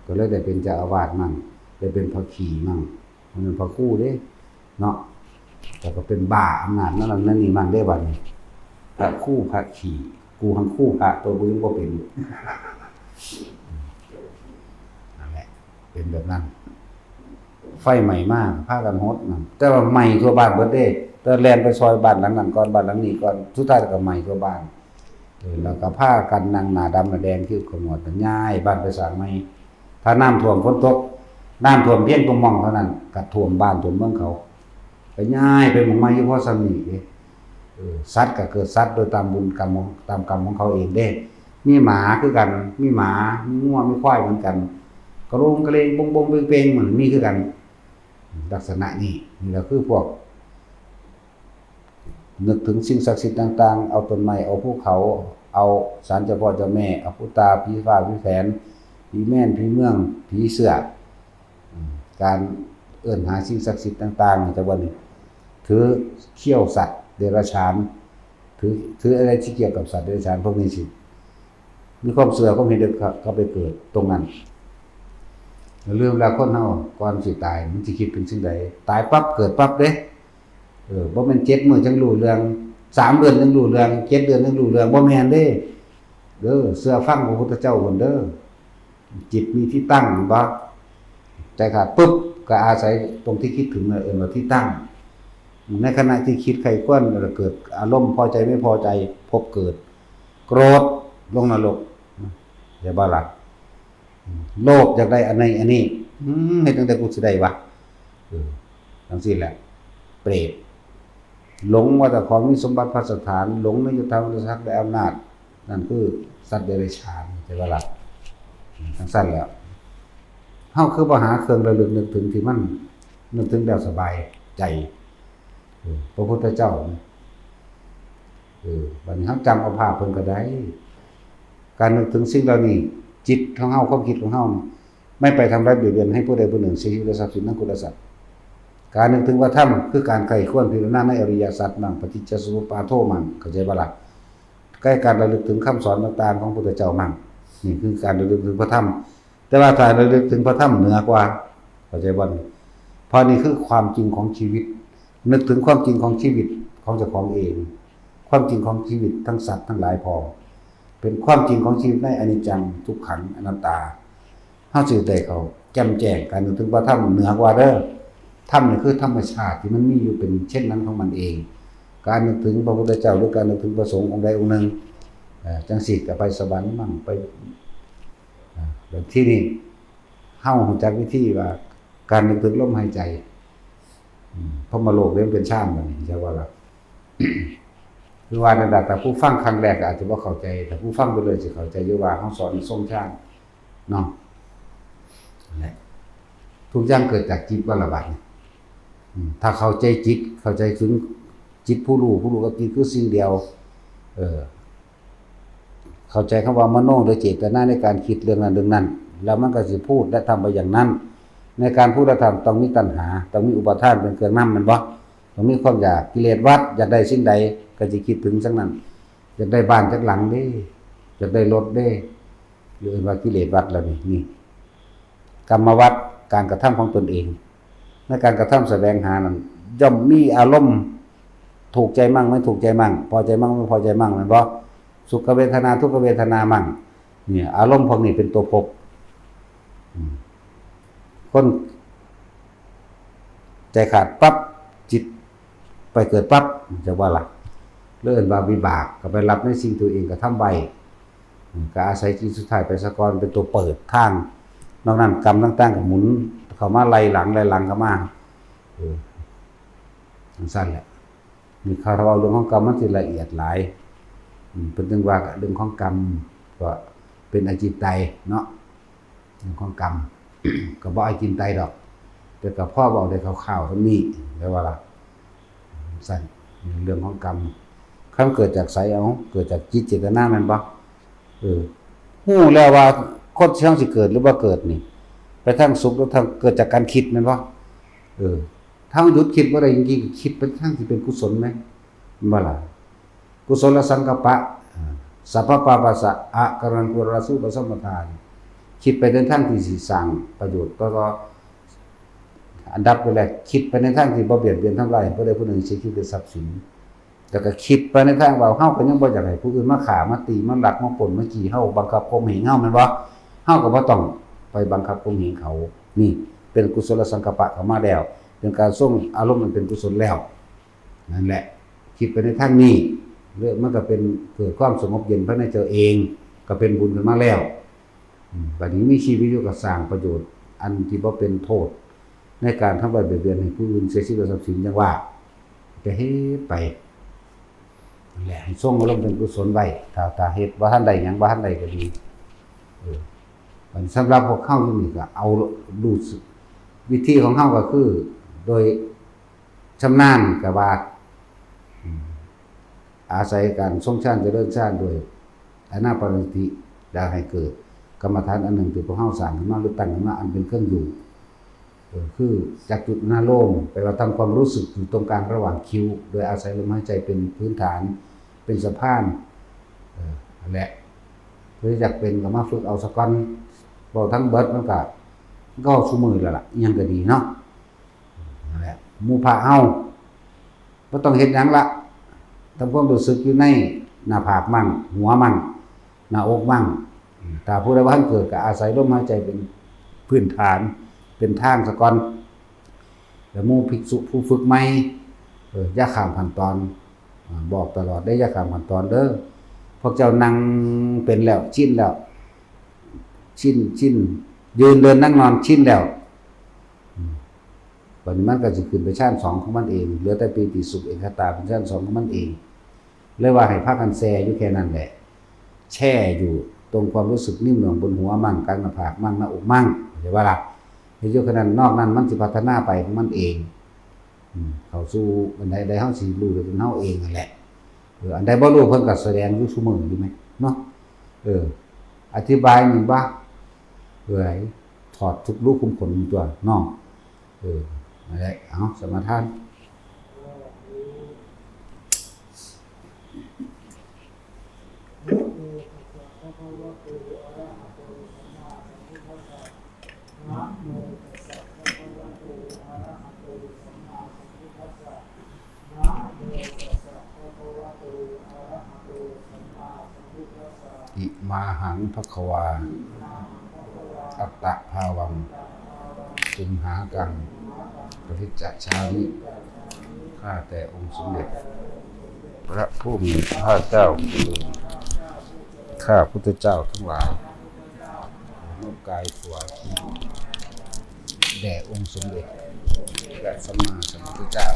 ก็เลยได้เป็นเจ้าอาวาสมั่งได้เป็นพระขี่มั่งมันเป็นพระครูเด้เนาะแต่ก็เป็นบ้าอำนาจนั่นนี่มั่งได้บัดนี้พระครูพระขี่กูทั้งคู่พระตัวกูยังบ่เป็นนั่นแหละเป็นแบบนั้นไฟใหม่มากพากันฮดนั่นแต่ว่าใหม่ทั่วบ้านเบิดเด้แต่แล่นไปซอยบ้านหลังนั้นก่อนบ้านหลังนี้ก่อนสุดท้ายก็ใหม่ทั่วบ้านแล้วก็พากันนั่งหน้าดำหน้าแดงคือขมวดย้ายบ้านไปสร้างใหม่ถ้าน้ำท่วมฝนตกน้ำท่วมเพียงตรงมองเท่านั้นก็ท่วมบ้านท่วมเมืองเขาไปย้ายไปหม่องใหม่อยู่เพราะซ้ำนี่เด้สัตว์ก็เกิดสัตว์โดยตามบุญกรรมตามกรรมของเขาเองเด้มีหมาคือกันมีหมามีงัวมีควายเหมือนกันกระโรงกระเลงบงเปงเหมือนมีคือกันลักษณะนี้นี่แหละคือพวกนึกถึงสิ่งศักดิ์สิทธิ์ต่างๆเอาต้นไม้เอาภูเขาเอาศาลเจ้าพ่อเจ้าแม่เอาปู่ตาผีฟ้าผีแฝนผีแม่นผีเมืองผีเสื้อการเอิ้นหาสิ่งศักดิ์สิทธิ์ต่างๆจังว่านี่ถือเขี้ยวสัตว์เดรัจฉานถืออะไรที่เกี่ยวกับสัตว์เดรัจฉานพวกนี้สิมีความเสื่อความเห็นเด็ดเขาไปเกิดตรงนั้นเรื่องราวคนเฮาก่อนสิตายมันสิคิดเป็นสิ่งใดตายปั๊บเกิดปั๊บเด้บ่แม่น7มื้อจังรู้เรื่อง3เดือนจังรู้เรื่อง7เดือนจังรู้เรื่องบ่แม่นเด้เด้อเชื่อฟังพระพุทธเจ้าพุ่นเด้อจิตมีที่ตั้งบ่ใจขาดปึ๊บก็อาศัยตรงที่คิดถึงเอิ้นว่าที่ตั้งในขณะที่คิดใครควนเกิดอารมณ์พอใจไม่พอใจพบเกิดโกรธลงนรกอย่าบ้าหลักโลภอยากได้อันนี้ เฮ็ดจังได๋กูสิได้วะจังซี่แหละเปรตหลงว่าแต่ของมีสมบัติพัสถานหลงในยุทธานุศักดิ์และอำนาจนั่นคือสัตว์เดรัจฉานใช่บ่ล่ะทั้งสั้นแล้วเฮาคือบ่หาเครื่องระลึกนึกถึงที่มันนึกถึงแล้วสบายใจพระพุทธเจ้าบัดนี้เฮาจำเอาภาพเพิ่นก็ได้การนึกถึงสิ่งเหล่านี้จิตของเฮาความคิดของเฮาไม่ไปทำร้ายเบียดเบียนให้ผู้ใดผู้หนึ่งเสียชีวิตหรือทรัพย์สินทั้งกุลทรัพย์การนึกถึงว่าธรรมคือการไขควรพิจารณาในอริยสัจมั่งปฏิจจสมุปบาทโธมั่งเข้าใจบ่ล่ะใกล้การระลึกถึงคำสอนต่างๆของพระพุทธเจ้ามั่งนี่คือการระลึกถึงพระธรรมแต่ว่าถ้าระลึกถึงพระธรรมเหนือกว่าเข้าใจบ่เพราะนี่คือความจริงของชีวิตนึกถึงความจริงของชีวิตของเจ้าของเองความจริงของชีวิตทั้งสัตว์ทั้งหลายพอเป็นความจริงของชีวิตในอนิจจังทุกขังอนัตตาเฮาสิได้เขาแจ่มแจ้งการนึกถึงพระธรรมเหนือกว่าเด้อธรรมนี่คือธรรมชาติที่มันมีอยู่เป็นเช่นนั้นของมันเองการนึกถึงพระพุทธเจ้าหรือการนึกถึงพระสงฆ์องค์ใดองค์หนึ่งจังสิก็ไปสวรรค์มั่งไปแบบที่นี่เฮารู้จักวิธีว่าการนึกถึงลมหายใจพรหมโลกเรียกเป็นฌานบัดนี้ใช่ว่าล่ะ คือว่านั่นแต่ผู้ฟังครั้งแรกอาจจะบ่เข้าใจแต่ผู้ฟังไปเลยสิเข้าใจอยู่ว่าเฮาสอนทรงฌานเนาะนั่นแหละทุกอย่างเกิดจากจิตว่าละบัดถ้าเข้าใจจิตเข้าใจถึงจิตผู้รู้กับจิตคือสิ่งเดียวเข้าใจคำว่ามโนโดยเจตนาในการคิดเรื่องนั้นเรื่องนั้นแล้วมันก็สิพูดและทำไปอย่างนั้นในการพูดและทำต้องมีตัณหาต้องมีอุปาทานเป็นเครื่องนำมันบ่ต้องมีความอยากกิเลสวัดอยากได้สิ่งใดก็สิคิดถึงสิ่งนั้นอยากได้บ้านจักหลังเด้อยากได้รถเด้หรือว่ากิเลสวัดแล้วนี่กรรมวัดการกระทำของตนเองในการกระทำแสวงหานั้นย่อมมีอารมณ์ถูกใจมั่งไม่ถูกใจมั่งพอใจมั่งไม่พอใจมั่งแม่นบ่สุขเวทนาทุกขเวทนามั่งเนี่ยอารมณ์พวกนี้เป็นตัวภพคนใจขาดปั๊บจิตไปเกิดปั๊บจะว่าล่ะเลื่อนว่าวิบากก็ไปรับในสิ่งตัวเองก็ทำไว้ก็อาศัยจิตสุดท้ายไปสะกอนเป็นตัวเปิดทางนอกนั้นกรรมต่างๆก็หมุนเข้ามาไล่หลังเข้ามาสั้นแหละมีคารวะเรื่องของกรรมมันสิละเอียดหลายเป็นถึงว่าเรื่องของกรรมก็เป็นอจิตไตเนาะเรื่องของกรรม ก็บ่อจินไตดอกแต่กับพ่อบอกได้ข่าวๆทั้งนี้ได้ว่าล่ะสั้นเรื่องของกรรมคันเกิดจากไสเอาเกิดจากจิตเจตนาแม่นบ่ฮู้แล้วว่าคนที่สิเกิดหรือบ่เกิดนี่ไปทางสุขหรือทางเกิดจากการคิดแม่นบ่ถ้าหยุดคิดบ่ได้จริงๆคิดเป็นทางที่เป็นกุศลมั้ยบ่ล่ะกุศลสังกัปปะสัพพปาปัสสะอะกรังกุรสุปสัมปทานคิดไปในทางที่สิสร้างประโยชน์ก็อันดับแรกคิดไปในทางที่บ่เบียดเบียนทำลายผู้ใดผู้หนึ่งเสียชีวิตหรือทรัพย์สินแต่ก็คิดไปในทางว่าเฮาก็ยังบ่อยากให้ผู้อื่นมาฆ่ามาตีมาลักมาปล้นมาจี้เฮาบังคับข่มเหงเฮาแม่นบ่เฮาก็บ่ต้องไปบังคับข่มเหงเขานี่เป็นกุศลสังกัปปะเข้ามาแล้วเป็นการส่งอารมณ์มันเป็นกุศลแล้วนั่นแหละคิดไปในทางนี้เรื่องมันก็เป็นเกิดความสงบเย็นภายในตัวเองก็เป็นบุญขึ้นมาแล้วบัดนี้มีชีวิตอยู่ก็สร้างประโยชน์อันที่บ่เป็นโทษในการทำร้ายเบียดเบียนให้ผู้อื่นเสียชีวิตหรือทรัพย์สินจังว่าก็เฮ็ดไปนั่นแหละให้ส่งอารมณ์เป็นกุศลไว้ถ้าเฮ็ดบ่ทันได้หยังบ่ทันได้ก็ดีสำหรับพวกเฮาอยู่นี่ก็เอาดูวิธีของเฮาก็คือโดยชำนาญกับว่าอาศัยการทรงฌานเจริญฌานโดยอานาปานสติได้ให้เกิดกรรมฐานอันหนึ่งที่พวกเฮาสร้างขึ้นมาหรือตั้งขึ้นมาอันเป็นเครื่องอยู่คือจากจุดหน้าโล่งไปว่าทำความรู้สึกอยู่ตรงกลางระหว่างคิ้วโดยอาศัยลมหายใจเป็นพื้นฐานเป็นสะพานนั่นแหละเพื่ออยากเป็นก็มาฝึกเอาสักก่อนบ่ทั้งเบิดมันก็ซุมื้อแล้วล่ะยังก็ดีเนาะนั่นแหละหมู่พระเฮาบ่ต้องเฮ็ดหยังละทำความรู้สึกอยู่ในหน้าผากมั่งหัวมั่งหน้าอกมั่งถ้าผู้ใดว่าท่านเกิดก็อาศัยลมหายใจเป็นพื้นฐานเป็นทางซะก่อนแล้วหมู่ภิกษุผู้ฝึกใหม่อย่าข้ามขั้นตอนบอกตลอดได้อย่าข้ามขั้นตอนเด้อพวกเจ้านั่งเป็นแล้วชินแล้วชินยืนเดินนั่งนอนชินแล้ว บัดนี้มันก็สิขึ้นไปชั้น2ของมันเองเหลือแต่ปีติสุขเอกตาเป็นชั้น2ของมันเองเลยว่าให้พากันแช่อยู่แค่นั้นแหละแช่อยู่ตรงความรู้สึกนิ่มหน่วงบนหัวมั่งกลางหน้าผากมั่งหน้าอกมั่งเข้าใจบ่ล่ะเฮ็ดอยู่ขนาดนอกนั้นมันสิพัฒนาไปของมันเองเข้าสู่อันใดใดเฮาสิรู้ด้วยเฮาเองนั่นแหละอันใดบ่รู้เพิ่นก็แสดงอยู่ซุมื้ออยู่มั้ยเนาะอธิบายนี่บ่ถอดทุกรูขุมขนตัวเนาะนั่นแหละเอาสมาทานอิมาหังภควาอัตตะภาวังจุมหากังปฏิจจชามิข้าแต่องค์สมเด็จพระผู้มีพระเจ้าข้าพุทธเจ้าทั้งหลายน้อมกายถวายแด่องค์สมเด็จและสัมมาสัมพุทธเจ้า